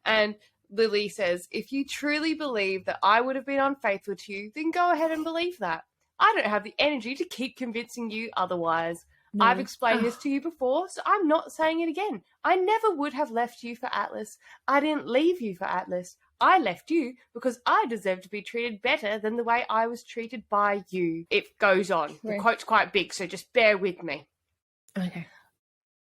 And Lily says, if you truly believe that I would have been unfaithful to you, then go ahead and believe that. I don't have the energy to keep convincing you otherwise. No. I've explained this to you before, so I'm not saying it again. I never would have left you for Atlas. I didn't leave you for Atlas. I left you because I deserve to be treated better than the way I was treated by you. It goes on. Right. The quote's quite big, so just bear with me. Okay.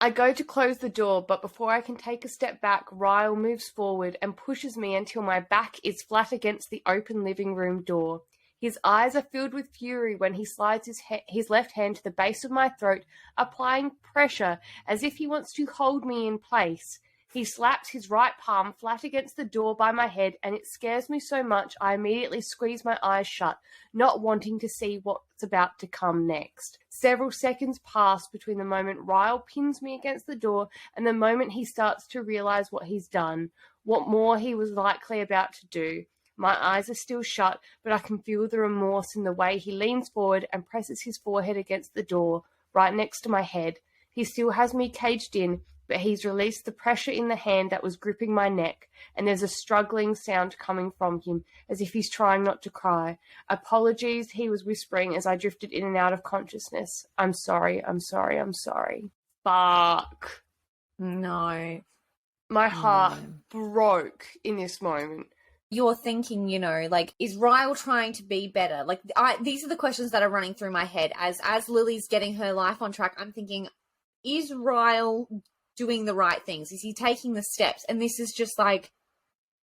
I go to close the door, but before I can take a step back, Ryle moves forward and pushes me until my back is flat against the open living room door. His eyes are filled with fury when he slides his left hand to the base of my throat, applying pressure as if he wants to hold me in place. He slaps his right palm flat against the door by my head, and it scares me so much I immediately squeeze my eyes shut, not wanting to see what's about to come next. Several seconds pass between the moment Ryle pins me against the door and the moment he starts to realize what he's done, what more he was likely about to do. My eyes are still shut, but I can feel the remorse in the way he leans forward and presses his forehead against the door, right next to my head. He still has me caged in, but he's released the pressure in the hand that was gripping my neck, and there's a struggling sound coming from him, as if he's trying not to cry. Apologies, he was whispering as I drifted in and out of consciousness. I'm sorry, I'm sorry, I'm sorry. Fuck. No. My heart broke in this moment. You're thinking, you know, like, is Ryle trying to be better? Like, these are the questions that are running through my head. As Lily's getting her life on track, I'm thinking, is Ryle doing the right things? Is he taking the steps? And this is just, like,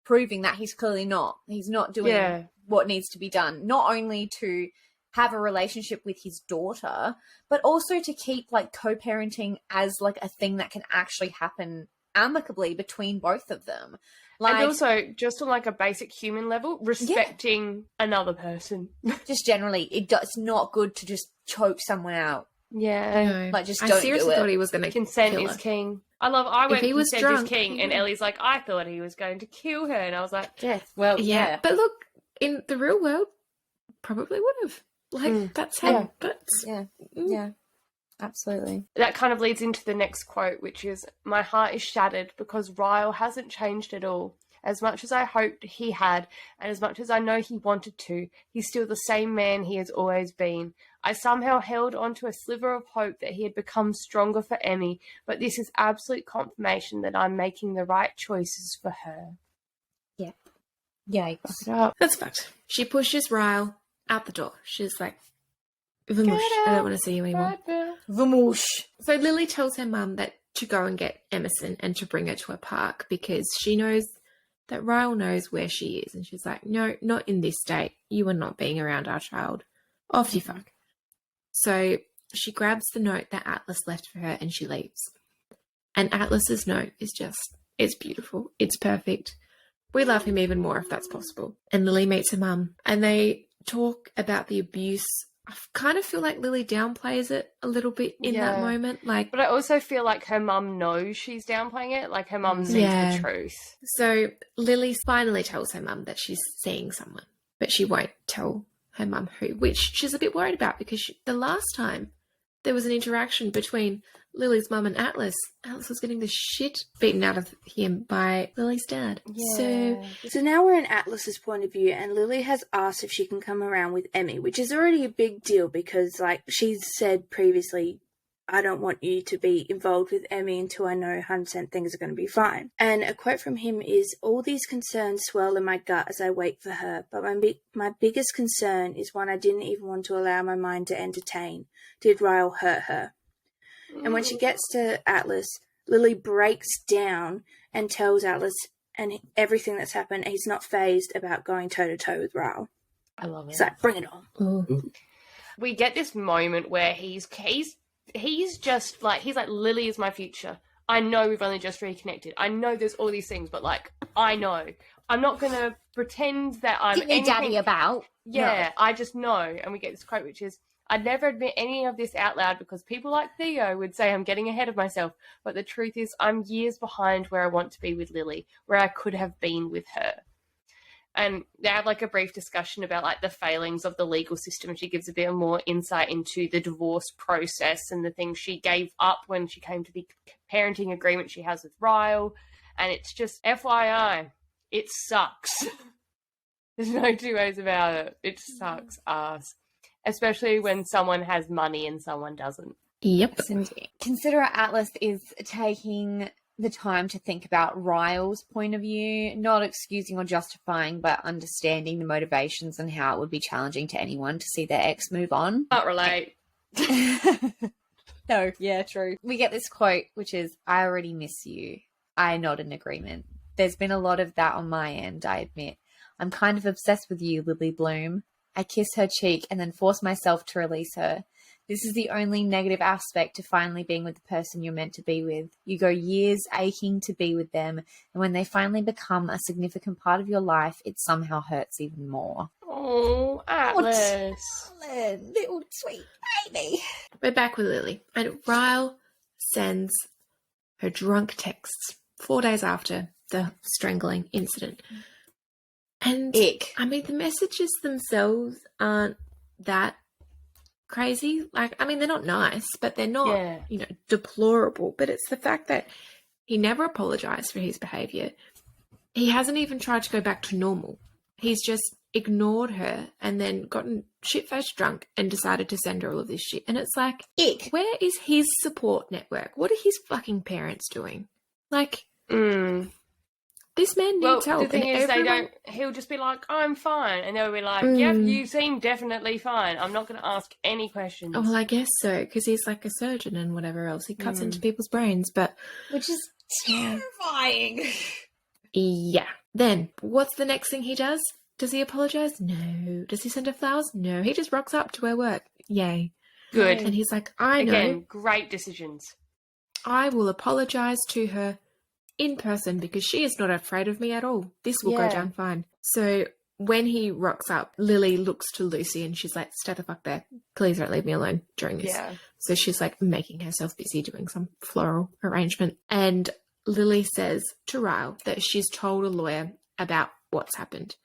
proving that he's clearly not. He's not doing what needs to be done. Not only to have a relationship with his daughter, but also to keep, like, co-parenting as, like, a thing that can actually happen amicably between both of them. Like, and also, just on like a basic human level, respecting another person. Just generally, it's not good to just choke someone out. Yeah. No. Like, just I don't seriously do it. thought he was going to Consent kill is her. king. I went consent drunk, is king, and Ellie's like, I thought he was going to kill her. And I was like, death. Well, yeah. But look, in the real world, probably would have. Like, that's how guts. Yeah. Absolutely. That kind of leads into the next quote, which is, my heart is shattered because Ryle hasn't changed at all. As much as I hoped he had, and as much as I know he wanted to, he's still the same man he has always been. I somehow held on to a sliver of hope that he had become stronger for Emmy, but this is absolute confirmation that I'm making the right choices for her. Yeah. Yikes. That's fucked. She pushes Ryle out the door. She's like, Vamoosh, I don't want to see you anymore. Vamoosh. So Lily tells her mum that to go and get Emerson and to bring her to a park because she knows that Ryle knows where she is. And she's like, no, not in this state. You are not being around our child. Off you fuck. So she grabs the note that Atlas left for her and she leaves. And Atlas's note is just, it's beautiful. It's perfect. We love him even more if that's possible. And Lily meets her mum and they talk about the abuse. I kind of feel like Lily downplays it a little bit in that moment. Like, but I also feel like her mum knows she's downplaying it. Like her mum sees the truth. So Lily finally tells her mum that she's seeing someone, but she won't tell her mum who, which she's a bit worried about because the last time there was an interaction between Lily's mum and Atlas was getting the shit beaten out of him by Lily's dad. Yeah. So now we're in Atlas's point of view, and Lily has asked if she can come around with Emmy, which is already a big deal because, like, she's said previously, I don't want you to be involved with Emmy until I know 100% things are going to be fine. And a quote from him is, all these concerns swirl in my gut as I wait for her, but my biggest concern is one I didn't even want to allow my mind to entertain. Did Ryle hurt her? And when she gets to Atlas, Lily breaks down and tells Atlas and everything that's happened. He's not fazed about going toe-to-toe with Ryle. I love it. He's like, bring it on. Ooh. We get this moment where he's just like, he's like, Lily is my future. I know we've only just reconnected. I know there's all these things, but like, I know. I'm not going to pretend that I'm Get your daddy about. Yeah, no. I just know. And we get this quote, which is, I'd never admit any of this out loud because people like Theo would say I'm getting ahead of myself. But the truth is I'm years behind where I want to be with Lily, where I could have been with her. And they have like a brief discussion about like the failings of the legal system. She gives a bit more insight into the divorce process and the things she gave up when she came to the parenting agreement she has with Ryle. And it's just FYI, it sucks. There's no two ways about it. It sucks ass. Especially when someone has money and someone doesn't. Yep. Consider Atlas is taking the time to think about Ryle's point of view, not excusing or justifying, but understanding the motivations and how it would be challenging to anyone to see their ex move on. Can't relate. No, yeah, true. We get this quote, which is, I already miss you. I nod in agreement. There's been a lot of that on my end, I admit. I'm kind of obsessed with you, Lily Bloom. I kiss her cheek and then force myself to release her. This is the only negative aspect to finally being with the person you're meant to be with. You go years aching to be with them, and when they finally become a significant part of your life, it somehow hurts even more. Oh, Atlas. Little sweet baby. We're back with Lily, and Ryle sends her drunk texts 4 days after the strangling incident. And Ick. I mean, the messages themselves aren't that crazy. Like, I mean, they're not nice, but they're not, deplorable. But it's the fact that he never apologized for his behavior. He hasn't even tried to go back to normal. He's just ignored her and then gotten shit-faced drunk and decided to send her all of this shit. And it's like, Ick. Where is his support network? What are his fucking parents doing? Like, this man needs help. The thing is, he'll just be like, I'm fine. And they'll be like, yep, you seem definitely fine. I'm not going to ask any questions. Oh, well, I guess so, because he's like a surgeon and whatever else. He cuts into people's brains, but... Which is terrifying. Yeah. Then, what's the next thing he does? Does he apologise? No. Does he send her flowers? No. He just rocks up to her work. Yay. Good. And he's like, I know. Again, great decisions. I will apologise to her in person because she is not afraid of me at all. This will go down fine. So when he rocks up, Lily looks to Lucy and she's like, stay the fuck there. Please don't leave me alone during this. Yeah. So she's like making herself busy doing some floral arrangement. And Lily says to Ryle that she's told a lawyer about what's happened.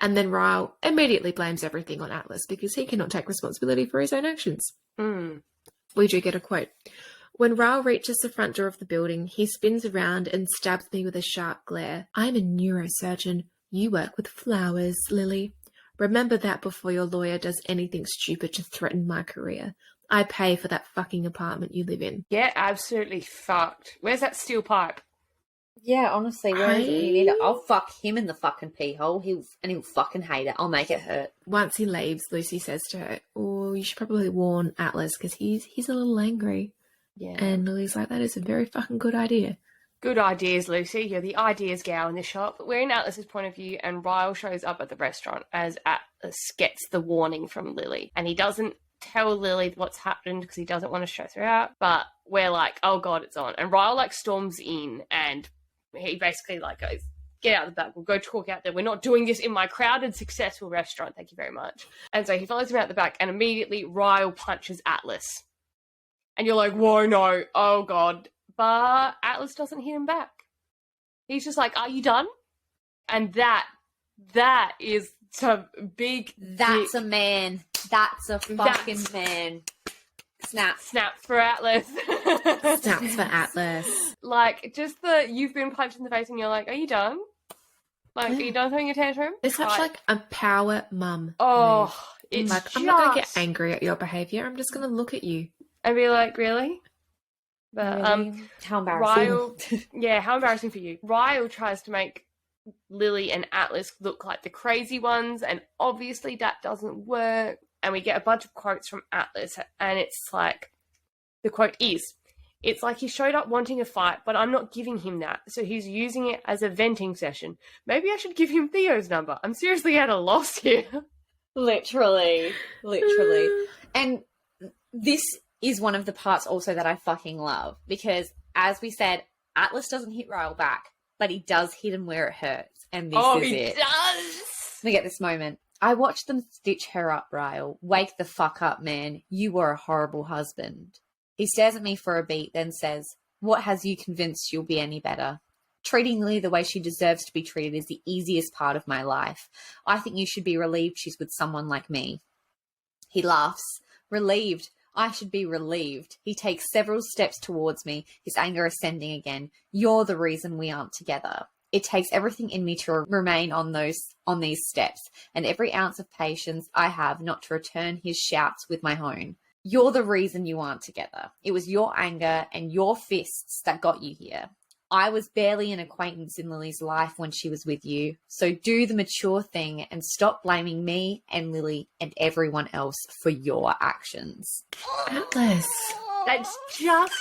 And then Ryle immediately blames everything on Atlas because he cannot take responsibility for his own actions. We do get a quote. When Ryle reaches the front door of the building, he spins around and stabs me with a sharp glare. I'm a neurosurgeon. You work with flowers, Lily. Remember that before your lawyer does anything stupid to threaten my career. I pay for that fucking apartment you live in. Yeah, absolutely fucked. Where's that steel pipe? Yeah, honestly, where is it? You need it? I'll fuck him in the fucking pee hole. He'll fucking hate it. I'll make it hurt. Once he leaves, Lucy says to her, oh, you should probably warn Atlas because he's a little angry. Yeah. And Lily's like, that is a very fucking good idea. Good ideas, Lucy. You're the ideas gal in this shop. We're in Atlas's point of view, and Ryle shows up at the restaurant as Atlas gets the warning from Lily. And he doesn't tell Lily what's happened because he doesn't want to stress her out. But we're like, oh God, it's on. And Ryle storms in and he basically goes, get out the back. We'll go talk out there. We're not doing this in my crowded, successful restaurant. Thank you very much. And so he follows him out the back and immediately Ryle punches Atlas. And you're like, whoa, no, oh God. But Atlas doesn't hit him back. He's just like, are you done? And that is some big... That's a man. That's a fucking man. Snaps for Atlas. Snaps for Atlas. Just you've been punched in the face and you're like, are you done? Are you done throwing a tantrum? It's such a power mum. Oh, move. It's like, I'm not going to get angry at your behaviour. I'm just going to look at you. And be like, really? But really? How embarrassing. Ryle, how embarrassing for you. Ryle tries to make Lily and Atlas look like the crazy ones, and obviously that doesn't work. And we get a bunch of quotes from Atlas, and it's like, the quote is, It's like he showed up wanting a fight, but I'm not giving him that. So he's using it as a venting session. Maybe I should give him Theo's number. I'm seriously at a loss here. Literally. And this is one of the parts also that I fucking love, because as we said, Atlas doesn't hit Ryle back, but he does hit him where it hurts. And this is it. Does. We get this moment. I watched them stitch her up, Ryle. Wake the fuck up, man. You were a horrible husband. He stares at me for a beat, then says, what has you convinced you'll be any better? Treating Lily the way she deserves to be treated is the easiest part of my life. I think you should be relieved she's with someone like me. He laughs. Relieved. I should be relieved. He takes several steps towards me, his anger ascending again. You're the reason we aren't together. It takes everything in me to remain on these steps, and every ounce of patience I have not to return his shouts with my own. You're the reason you aren't together. It was your anger and your fists that got you here. I was barely an acquaintance in Lily's life when she was with you, so do the mature thing and stop blaming me and Lily and everyone else for your actions. Atlas. That's just...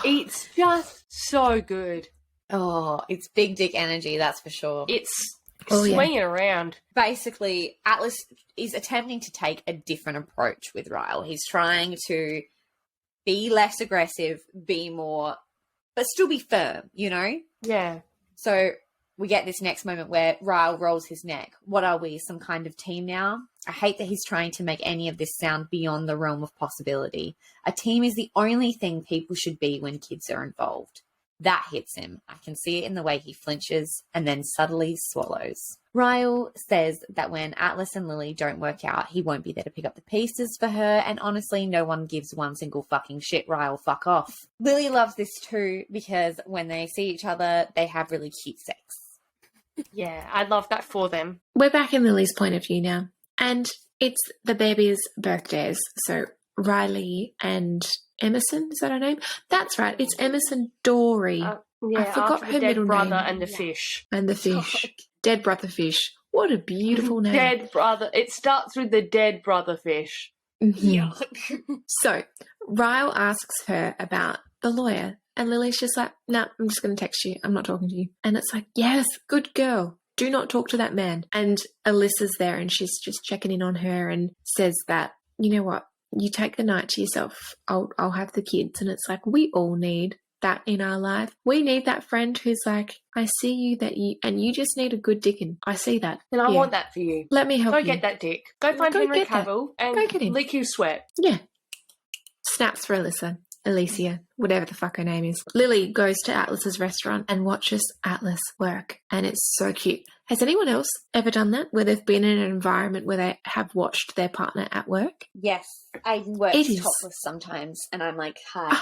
It's just so good. Oh, it's big dick energy, that's for sure. It's swinging around. Basically, Atlas is attempting to take a different approach with Ryle. He's trying to be less aggressive, be more, but still be firm, you know? Yeah. So we get this next moment where Ryle rolls his neck. What are we, some kind of team now? I hate that he's trying to make any of this sound beyond the realm of possibility. A team is the only thing people should be when kids are involved. That hits him. I can see it in the way he flinches and then subtly swallows. Ryle says that when Atlas and Lily don't work out, he won't be there to pick up the pieces for her, and honestly, no one gives one single fucking shit. Ryle, fuck off. Lily loves this too, because when they see each other, they have really cute sex. Yeah, I love that for them. We're back in Lily's point of view now. And it's the baby's birthdays. So Riley and Emerson, is that her name? That's right. It's Emerson Dory. Yeah, I forgot after her the dead middle brother name. and the fish. And the fish. Dead brother fish. What a beautiful name. Dead brother. It starts with the dead brother fish. Mhm. So Ryle asks her about the lawyer, and Lily's just like, "No, I'm just going to text you. I'm not talking to you." And it's like, yes, good girl. Do not talk to that man. And Alyssa's there, and she's just checking in on her and says that, you know what, you take the night to yourself. I'll have the kids. And it's like, we all need that in our life. We need that friend who's like, I see you and you just need a good dickin'. I see that. And I want that for you. Let me help Go you. get that dick. Go find Go Henry get that. Cavill and Go get him. lick his sweat. Yeah. Snaps for Alicia, whatever the fuck her name is. Lily goes to Atlas's restaurant and watches Atlas work, and it's so cute. Has anyone else ever done that, where they've been in an environment where they have watched their partner at work? Yes, I work It is. topless sometimes, and I'm like, hi.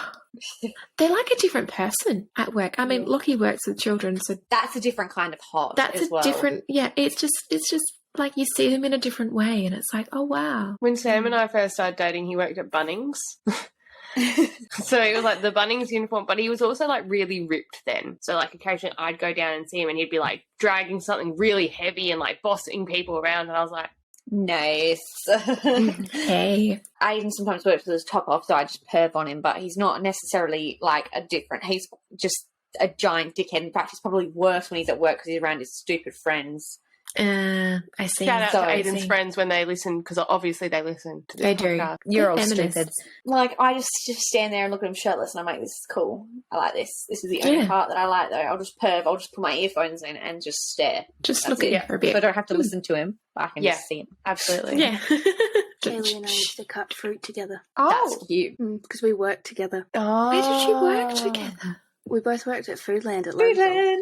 They're like a different person at work. I mean, Lockie works with children, so That's a different kind of hot. that's as a well. different. Yeah, it's just like you see them in a different way, and it's like, oh wow. When Sam and I first started dating, he worked at Bunnings. So it was like the Bunnings uniform, but he was also like really ripped then. So like occasionally I'd go down and see him and he'd be like dragging something really heavy and like bossing people around, and I was like, nice. Hey, I even sometimes work with his top off, so I just perv on him, but he's not necessarily like he's just a giant dickhead. In fact, he's probably worse when he's at work because he's around his stupid friends. I see. shout out So to I Aiden's see. friends when they listen, because obviously they listen to this They do. podcast. You're all Feminists. stupid. Like, I just stand there and look at him shirtless, and I'm like, this is cool. I like this. This is the only Yeah. part that I like, though. I'll just put my earphones in and just stare. Just That's look at it. him for a So I bit. don't have to listen to him, but I can Yeah. just see him. Absolutely. Yeah. Kaylee and I used to cut fruit together That's cute. because we worked together. Where did you work together? We both worked at Foodland at Landfill.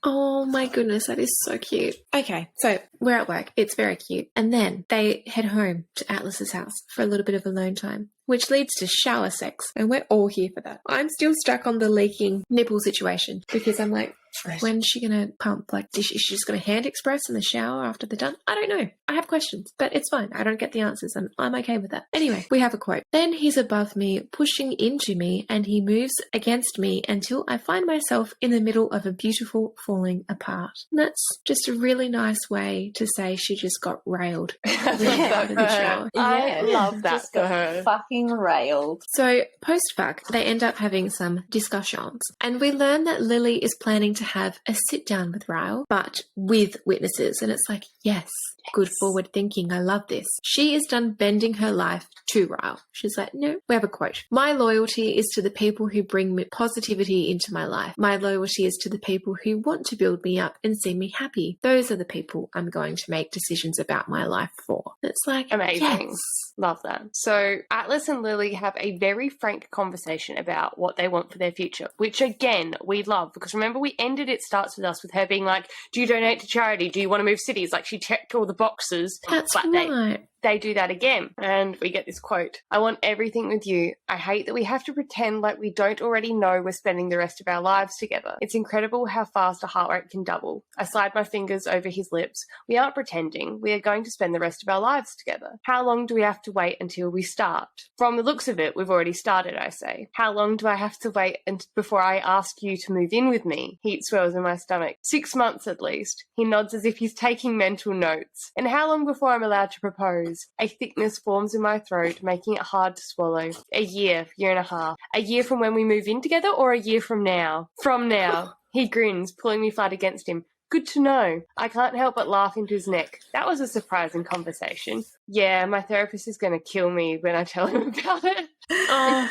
Oh my goodness, that is so cute. Okay, so we're at work. It's very cute. And then they head home to Atlas's house for a little bit of alone time, which leads to shower sex. And we're all here for that. I'm still stuck on the leaking nipple situation because I'm like, When's she going to pump? Like, is she just going to hand express in the shower after they're done? I don't know. I have questions, but it's fine. I don't get the answers and I'm okay with that. Anyway, we have a quote. Then he's above me, pushing into me, and he moves against me until I find myself in the middle of a beautiful falling apart. And that's just a really nice way to say she just got railed. I love that Just for got her. fucking railed. So, post-fact, they end up having some discussions, and we learn that Lily is planning to have a sit-down with Ryle, but with witnesses, and it's like, yes, good forward thinking, I love this. She is done bending her life to Ryle. She's like, no, we have a quote. My loyalty is to the people who bring me positivity into my life. My loyalty is to the people who want to build me up and see me happy. Those are the people I'm going to make decisions about my life for. It's like, Amazing. yes. Love that. So Atlas and Lily have a very frank conversation about what they want for their future, which again, we love, because remember we ended It Starts With Us with her being like, do you donate to charity? Do you want to move cities? Like, she checked all the boxes. That's but right. they do that again. And we get this quote. I want everything with you. I hate that we have to pretend like we don't already know we're spending the rest of our lives together. It's incredible how fast a heart rate can double. I slide my fingers over his lips. We aren't pretending. We are going to spend the rest of our lives together. How long do we have to wait until we start? From the looks of it, we've already started, I say. How long do I have to wait before I ask you to move in with me? Heat swells in my stomach. 6 months at least. He nods as if he's taking mental notes. And how long before I'm allowed to propose? A thickness forms in my throat, making it hard to swallow. A year and a half. A year from when we move in together, or a year from now? From now. He grins, pulling me flat against him. Good to know. I can't help but laugh into his neck. That was a surprising conversation. Yeah, my therapist is going to kill me when I tell him about it. Oh,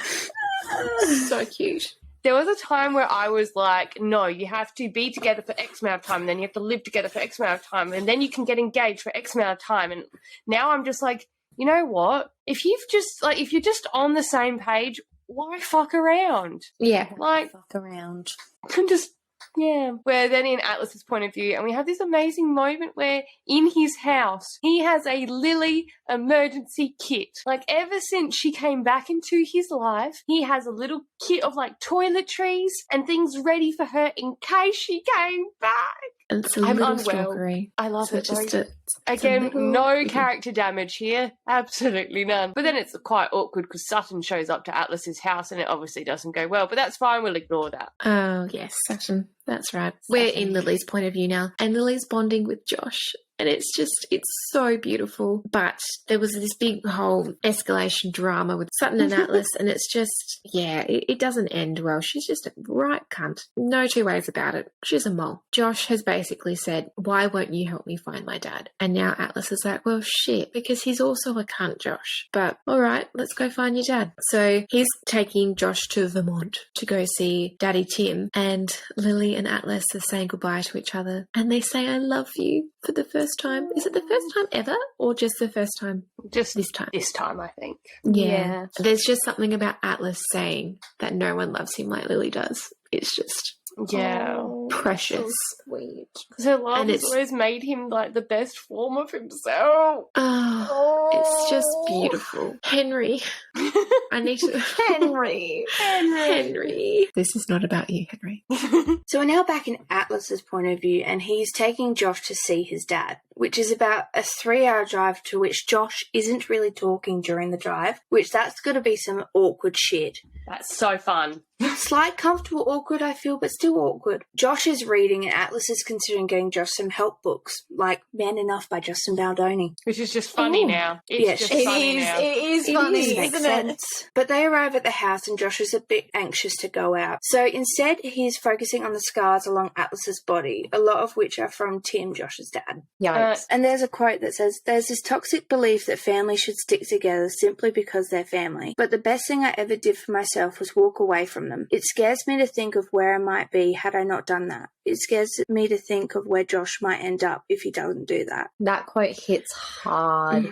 so cute. There was a time where I was like, no, you have to be together for X amount of time, and then you have to live together for X amount of time, and then you can get engaged for X amount of time. And now I'm just like, you know what? If you're just on the same page, why fuck around? Yeah. Like, Fuck around. just, yeah. Where then in Atlas's point of view, and we have this amazing moment where in his house, he has a Lily emergency kit. Like, ever since she came back into his life, he has a little kit of like toiletries and things ready for her in case she came back. And it's a I'm little unwell. stalkery. I love So it. just Like, it's a again, little- no character damage here. Absolutely none. But then it's quite awkward because Sutton shows up to Atlas's house and it obviously doesn't go well. But that's fine. We'll ignore that. Oh, yes, Sutton. That's right. We're in Lily's point of view now. And Lily's bonding with Josh. And it's so beautiful. But there was this big whole escalation drama with Sutton and Atlas. And it's just, yeah, it doesn't end well. She's just a right cunt. No two ways about it. She's a mole. Josh has basically said, why won't you help me find my dad? And now Atlas is like, well, shit, because he's also a cunt, Josh. But all right, let's go find your dad. So he's taking Josh to Vermont to go see Daddy Tim. And Lily and Atlas are saying goodbye to each other. And they say, I love you for the first time. Is it the first time ever or just the first time? Just this time. This time, I think. Yeah. There's just something about Atlas saying that no one loves him like Lily does. It's just Yeah. precious. So sweet. Because her love And has it's- always made him like the best form of himself. Oh, it's just beautiful. Henry. I need to... Henry. Henry. This is not about you, Henry. So we're now back in Atlas's point of view, and he's taking Josh to see his dad, which is about a 3-hour drive to which Josh isn't really talking during the drive, which that's going to be some awkward shit. That's so fun. Slight comfortable awkward, I feel, but still awkward. Josh is reading, and Atlas is considering getting Josh some help books, like Man Enough by Justin Baldoni. Which is just funny now. It's Yes, just it funny now. It is It funny, makes isn't sense. it? But they arrive at the house and Josh is a bit anxious to go out. So instead, he's focusing on the scars along Atlas's body, a lot of which are from Tim, Josh's dad. Yikes. And there's a quote that says, there's this toxic belief that families should stick together simply because they're family. But the best thing I ever did for myself was walk away from them. It scares me to think of where I might be had I not done that. It scares me to think of where Josh might end up if he doesn't do that. That quote hits hard. It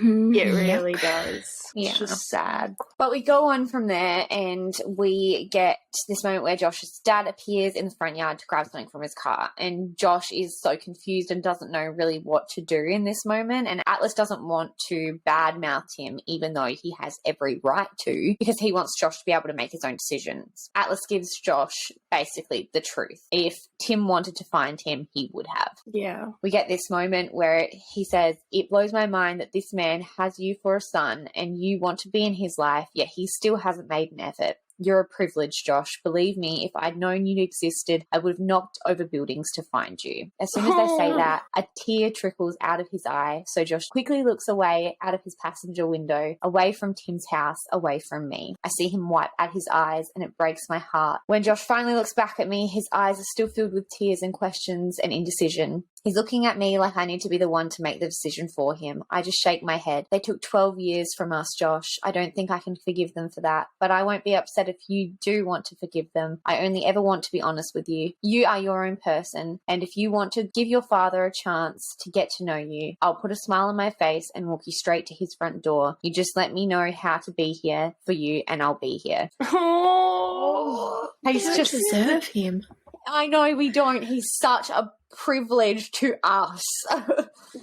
really does. Yeah. It's just sad. But we go on from there and we get this moment where Josh's dad appears in the front yard to grab something from his car. And Josh is so confused and doesn't know really what to do in this moment. And Atlas doesn't want to badmouth him, even though he has every right to, because he wants Josh to be able to make his own decisions. Atlas gives Josh basically the truth. If Tim wanted wanted to find him, he would have. Yeah. We get this moment where he says, "It blows my mind that this man has you for a son and you want to be in his life, yet he still hasn't made an effort. You're a privilege, Josh. Believe me, if I'd known you existed, I would have knocked over buildings to find you." As soon as they say that, a tear trickles out of his eye. So Josh quickly looks away out of his passenger window, away from Tim's house, away from me. I see him wipe at his eyes and it breaks my heart. When Josh finally looks back at me, his eyes are still filled with tears and questions and indecision. He's looking at me like I need to be the one to make the decision for him. I just shake my head. They took 12 years from us, Josh. I don't think I can forgive them for that, but I won't be upset if you do want to forgive them. I only ever want to be honest with you. You are your own person, and if you want to give your father a chance to get to know you, I'll put a smile on my face and walk you straight to his front door. You just let me know how to be here for you, and I'll be here. Oh, He's just deserve him. I know we don't. He's such a privilege to us.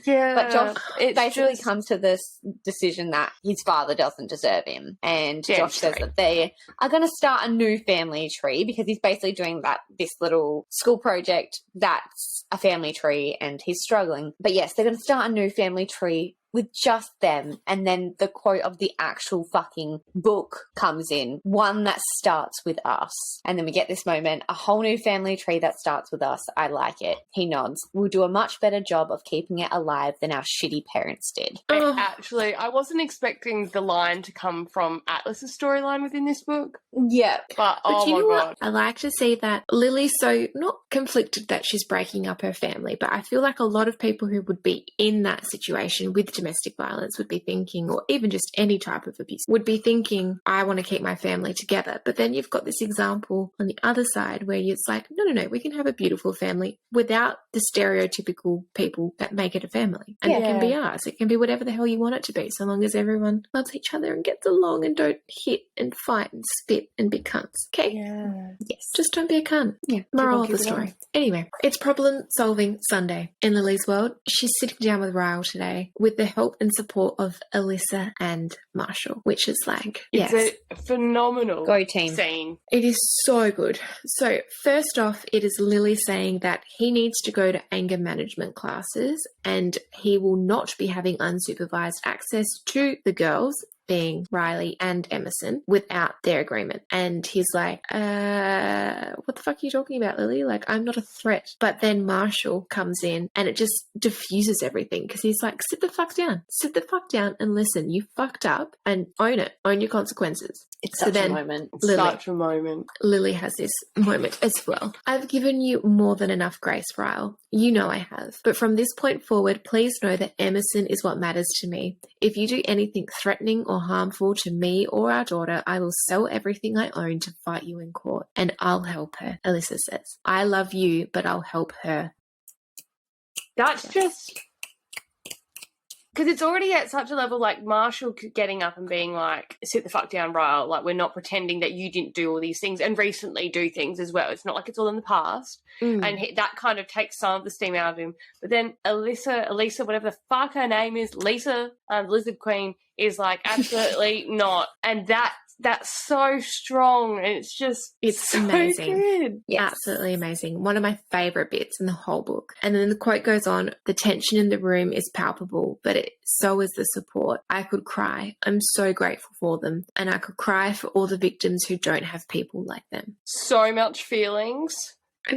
yeah. But Josh It's basically just- comes to this decision that his father doesn't deserve him. And Yeah, Josh says that they are going to start a new family tree because he's basically doing this little school project that's a family tree and he's struggling. But yes, they're going to start a new family tree with just them. And then the quote of the actual fucking book comes in, one that starts with us. And then we get this moment, a whole new family tree that starts with us. I like it. He nods. We'll do a much better job of keeping it alive than our shitty parents did. Actually, I wasn't expecting the line to come from Atlas's storyline within this book, Yeah. but But oh you my know god. what? I like to see that Lily's so not conflicted that she's breaking up her family, but I feel like a lot of people who would be in that situation with domestic violence would be thinking, or even just any type of abuse, would be thinking, I want to keep my family together. But then you've got this example on the other side where it's like, no, we can have a beautiful family without the stereotypical people that make it a family. And it can be ours. It can be whatever the hell you want it to be, so long as everyone loves each other and gets along and don't hit and fight and spit and be cunts. Okay? Yeah. Yes. Just don't be a cunt. Yeah. Moral of Keep the it on. story. Anyway, it's problem solving Sunday in Lily's world. She's sitting down with Ryle today with the help and support of Alyssa and Marshall, which is like, It's a phenomenal Go team. scene. it is so good. So first off, it is Lily saying that he needs to go to anger management classes and he will not be having unsupervised access to the girls, being Riley and Emerson, without their agreement. And he's like, what the fuck are you talking about, Lily? Like, I'm not a threat. But then Marshall comes in and it just diffuses everything because he's like, sit the fuck down. Sit the fuck down and listen. You fucked up and own it. Own your consequences. It's So such then- a moment. Lily. Such a moment. Lily has this moment as well. I've given you more than enough grace, Ryle. You know I have. But from this point forward, please know that Emerson is what matters to me. If you do anything threatening or harmful to me or our daughter, I will sell everything I own to fight you in court. And I'll help her, Alyssa says. I love you, but I'll help her. That's just because it's already at such a level, like Marshall getting up and being like, sit the fuck down, Ryle. Like, we're not pretending that you didn't do all these things and recently do things as well. It's not like it's all in the past. And that kind of takes some of the steam out of him. But then Elisa, whatever the fuck her name is, Lisa, the Lizard Queen, is like, absolutely not. And that's so strong. And it's just, It's so amazing. good. Yes. Absolutely amazing. One of my favourite bits in the whole book. And then the quote goes on, the tension in the room is palpable, but so is the support. I could cry. I'm so grateful for them. And I could cry for all the victims who don't have people like them. So much feelings.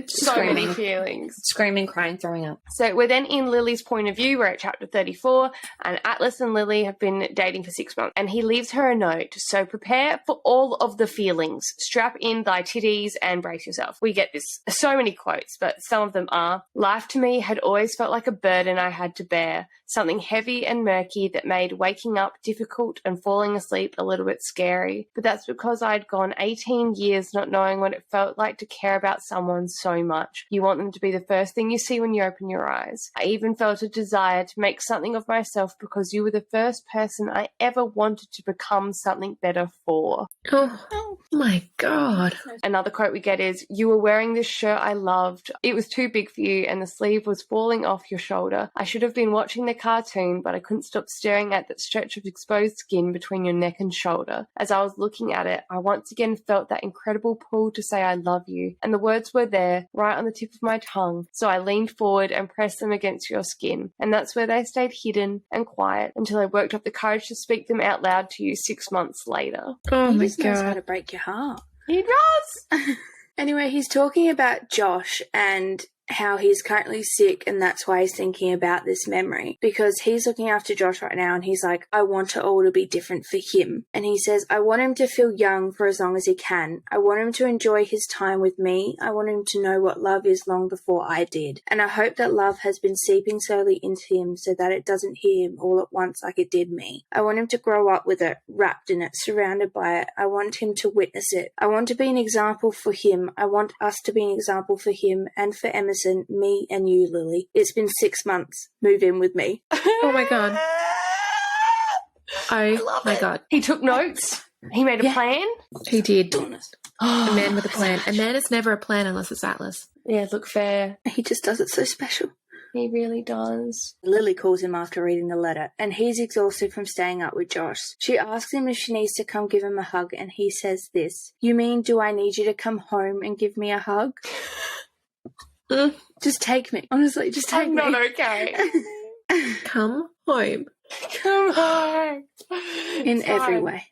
So many feelings. Screaming, crying, throwing up. So we're then in Lily's point of view. We're at chapter 34, and Atlas and Lily have been dating for 6 months, and he leaves her a note. So prepare for all of the feelings. Strap in thy titties and brace yourself. We get this, so many quotes, but some of them are, life to me had always felt like a burden I had to bear, something heavy and murky that made waking up difficult and falling asleep a little bit scary. But that's because I'd gone 18 years not knowing what it felt like to care about someone so much. You want them to be the first thing you see when you open your eyes. I even felt a desire to make something of myself because you were the first person I ever wanted to become something better for. Oh my God. Another quote we get is, you were wearing this shirt I loved. It was too big for you and the sleeve was falling off your shoulder. I should have been watching the cartoon, but I couldn't stop staring at that stretch of exposed skin between your neck and shoulder. As I was looking at it, I once again felt that incredible pull to say I love you. And the words were there, there, right on the tip of my tongue. So I leaned forward and pressed them against your skin. And that's where they stayed hidden and quiet until I worked up the courage to speak them out loud to you 6 months later. Oh He my just knows how god. to break your heart. He does! Anyway, he's talking about Josh and how he's currently sick and that's why he's thinking about this memory, because he's looking after Josh right now and he's like, I want it all to be different for him. And he says, I want him to feel young for as long as he can. I want him to enjoy his time with me. I want him to know what love is long before I did. And I hope that love has been seeping slowly into him so that it doesn't hit him all at once like it did me. I want him to grow up with it, wrapped in it, surrounded by it. I want him to witness it. I want to be an example for him. I want us to be an example for him and for Emerson, me and you, Lily. It's been 6 months. Move in with me. Oh my god. Oh my god. He took notes. He made a plan. He did. Honest. A man with a plan. A man is never a plan unless it's Atlas. Yeah, look fair. He just does it so special. He really does. Lily calls him after reading the letter, and he's exhausted from staying up with Josh. She asks him if she needs to come give him a hug, and he says this, You mean, do I need you to come home and give me a hug? Just take me. Honestly, just take I'm me. not okay. Come home. Come on. In every way.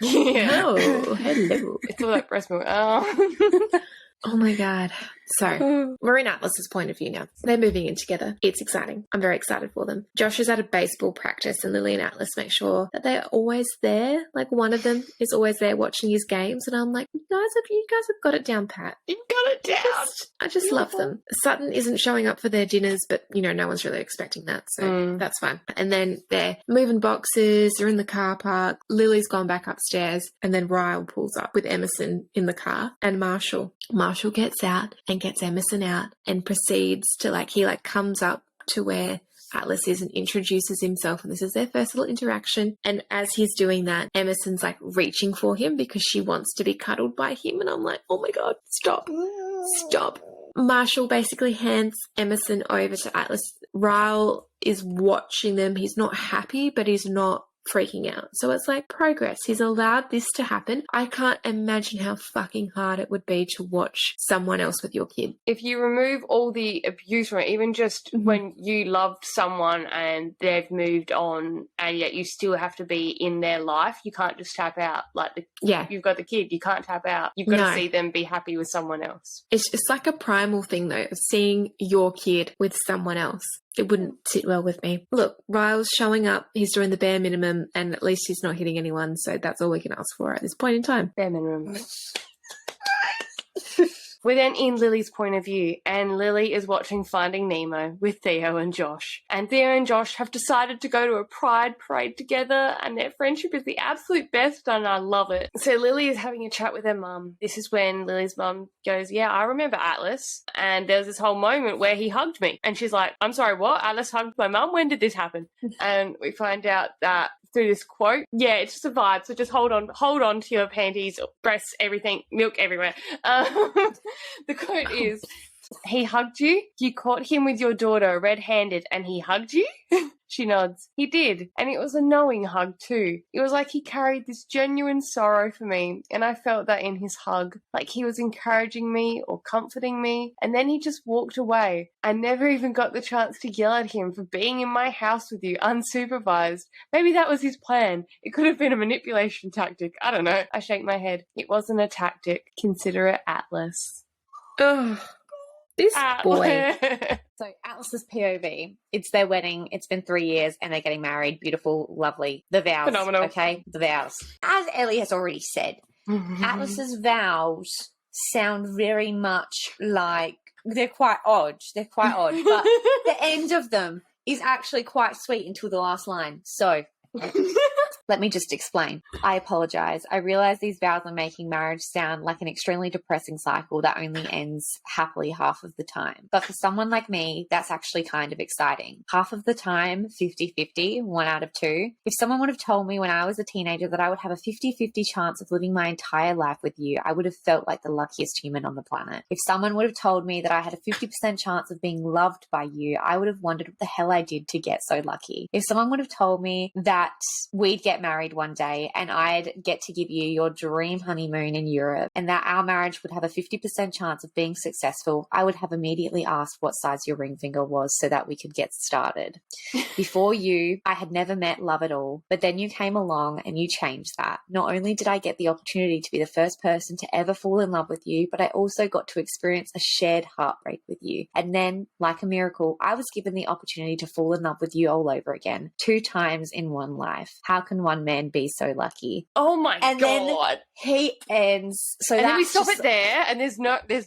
Yeah. Oh, hello. It's all that breast milk. Oh. Oh my god. So, we're in Atlas's point of view now. They're moving in together. It's exciting. I'm very excited for them. Josh is at a baseball practice and Lily and Atlas make sure that they're always there. Like one of them is always there watching his games and I'm like, you guys have got it down pat. You got it down. I just love them. Sutton isn't showing up for their dinners, but no one's really expecting that, so that's fine. And then they're moving boxes, they're in the car park, Lily's gone back upstairs, and then Ryle pulls up with Emerson in the car and Marshall. Marshall gets out and gets Emerson out and proceeds to he comes up to where Atlas is and introduces himself, and this is their first little interaction. And as he's doing that, Emerson's reaching for him because she wants to be cuddled by him, and I'm like, oh my god, stop. Marshall basically hands Emerson over to Atlas. Ryle is watching them. He's not happy, but he's not freaking out. So it's progress. He's allowed this to happen. I can't imagine how fucking hard it would be to watch someone else with your kid. If you remove all the abuse from it, even just when you loved someone and they've moved on and yet you still have to be in their life, you can't just tap out. You've got the kid, you can't tap out. You've got to see them be happy with someone else. It's like a primal thing though, of seeing your kid with someone else. It wouldn't sit well with me. Look, Ryle's showing up. He's doing the bare minimum, and at least he's not hitting anyone, so that's all we can ask for at this point in time. Bare minimum. We're then in Lily's point of view, and Lily is watching Finding Nemo with Theo and Josh. And Theo and Josh have decided to go to a pride parade together, and their friendship is the absolute best, and I love it. So Lily is having a chat with her mum. This is when Lily's mum goes, yeah, I remember Atlas, and there was this whole moment where he hugged me. And she's like, I'm sorry, what? Atlas hugged my mum? When did this happen? And we find out that through this quote, yeah, it's just a vibe, so just hold on to your panties, breasts, everything, milk everywhere. The quote is, he hugged you, you caught him with your daughter red-handed and he hugged you? She nods. He did, and it was a knowing hug too. It was like he carried this genuine sorrow for me, and I felt that in his hug, like he was encouraging me or comforting me, and then he just walked away. I never even got the chance to yell at him for being in my house with you unsupervised. Maybe that was his plan. It could have been a manipulation tactic. I don't know. I shake my head. It wasn't a tactic. Consider it Atlas. Ugh. This boy. So Atlas's POV, it's their wedding. It's been 3 years and they're getting married. Beautiful, lovely. The vows. Phenomenal. Okay, the vows. As Ellie has already said, Atlas's vows sound very much like they're quite odd. But the end of them is actually quite sweet until the last line. So let me just explain. I apologize. I realize these vows are making marriage sound like an extremely depressing cycle that only ends happily half of the time. But for someone like me, that's actually kind of exciting. Half of the time, 50-50, 1 out of 2. If someone would have told me when I was a teenager that I would have a 50-50 chance of living my entire life with you, I would have felt like the luckiest human on the planet. If someone would have told me that I had a 50% chance of being loved by you, I would have wondered what the hell I did to get so lucky. If someone would have told me that we'd get get married one day and I'd get to give you your dream honeymoon in Europe and that our marriage would have a 50% chance of being successful, I would have immediately asked what size your ring finger was so that we could get started. Before you, I had never met love at all, but then you came along and you changed that. Not only did I get the opportunity to be the first person to ever fall in love with you, but I also got to experience a shared heartbreak with you. And then, like a miracle, I was given the opportunity to fall in love with you all over again, 2 times in one life. How can one man be so lucky? Oh my And God. then he ends. So and then we that's stop just- it there, and there's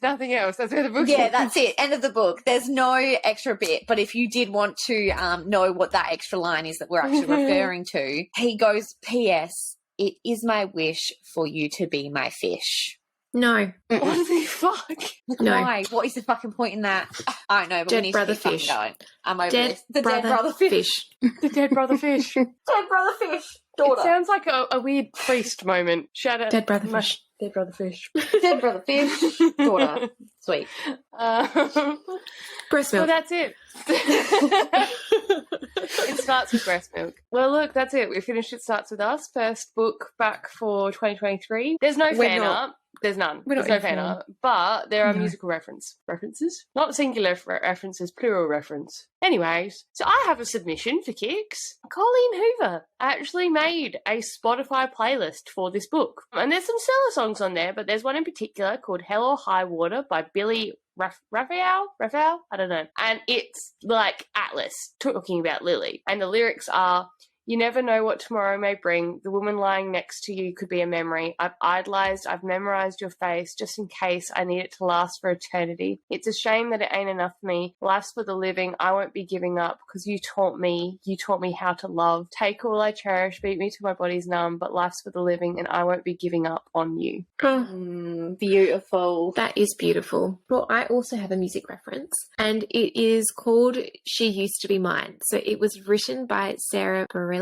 nothing else. That's where the book Yeah, ends. that's it. End of the book. There's no extra bit. But if you did want to know what that extra line is that we're actually referring to, he goes, P.S. It is my wish for you to be my fish. No. What the fuck? No. Why? What is the fucking point in that? I don't know, but Dead we need brother to keep fucking fish. going. I'm over Dead this. The brother dead brother fish. The dead brother fish. Dead brother fish. It Daughter. sounds like a weird priest moment. Shout out. Dead brother my- fish. Dead brother fish. Dead brother fish. Daughter. Sweet. Breast Well, milk. that's it. It starts with breast milk. Well, look, that's it. We finished It Starts With Us. First book back for 2023. There's no We're fan not- art. There's none. we're not There's no fan informed. art. But there are No. musical references. Not singular references, plural reference. Anyways, so I have a submission for kicks. Colleen Hoover actually made a Spotify playlist for this book. And there's some stellar songs on there, but there's one in particular called Hell or High Water by Billy Raphael? I don't know. And it's like Atlas talking about Lily. And the lyrics are, you never know what tomorrow may bring. The woman lying next to you could be a memory. I've memorized your face just in case I need it to last for eternity. It's a shame that it ain't enough for me. Life's for the living. I won't be giving up because you taught me how to love. Take all I cherish, beat me to my body's numb, but life's for the living and I won't be giving up on you. Oh, Beautiful. that is beautiful. Well, I also have a music reference, and it is called She Used to Be Mine. So it was written by Sarah Bareilles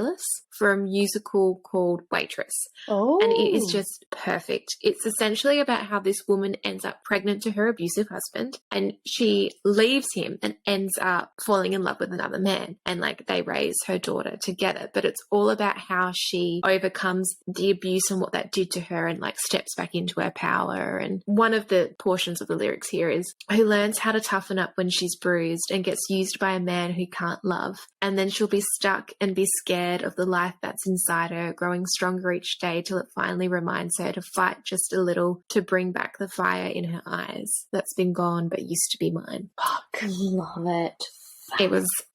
for a musical called Waitress. Oh. And it is just perfect. It's essentially about how this woman ends up pregnant to her abusive husband, and she leaves him and ends up falling in love with another man, and like they raise her daughter together. But it's all about how she overcomes the abuse and what that did to her and like steps back into her power. And one of the portions of the lyrics here is, who learns how to toughen up when she's bruised and gets used by a man who can't love, and then she'll be stuck and be scared of the life that's inside her, growing stronger each day till it finally reminds her to fight just a little to bring back the fire in her eyes that's been gone but used to be mine. Fuck, love it.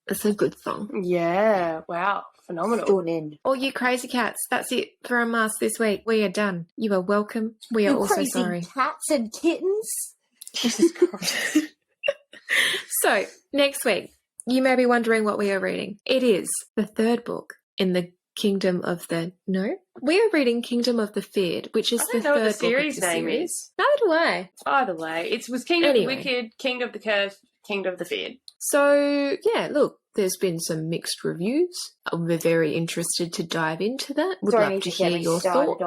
It's a good song. Yeah. Wow. Phenomenal. Stunning. All you crazy cats, that's it for our mask this week. We are done. You are welcome. We are You also crazy sorry. cats and kittens. Jesus Christ. So, next week, you may be wondering what we are reading. It is the third book in the Kingdom of the... No? We are reading Kingdom of the Feared, which is I the don't know what third the series book of the name series. is. Neither do I. Either way, it was King of Anyway. the Wicked, King of the Cursed, King of the Feared. So, yeah, look, there's been some mixed reviews. We're very interested to dive into that. Would love to hear your thoughts.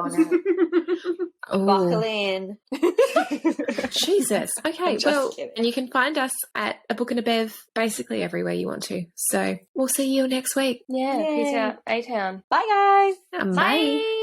Buckle Oh, in. Jesus. Okay, I'm just well, kidding. and you can find us at A Book and a Bev basically everywhere you want to. So, we'll see you next week. Yeah, peace Yay. out, A-Town. Bye, guys. Bye. Bye.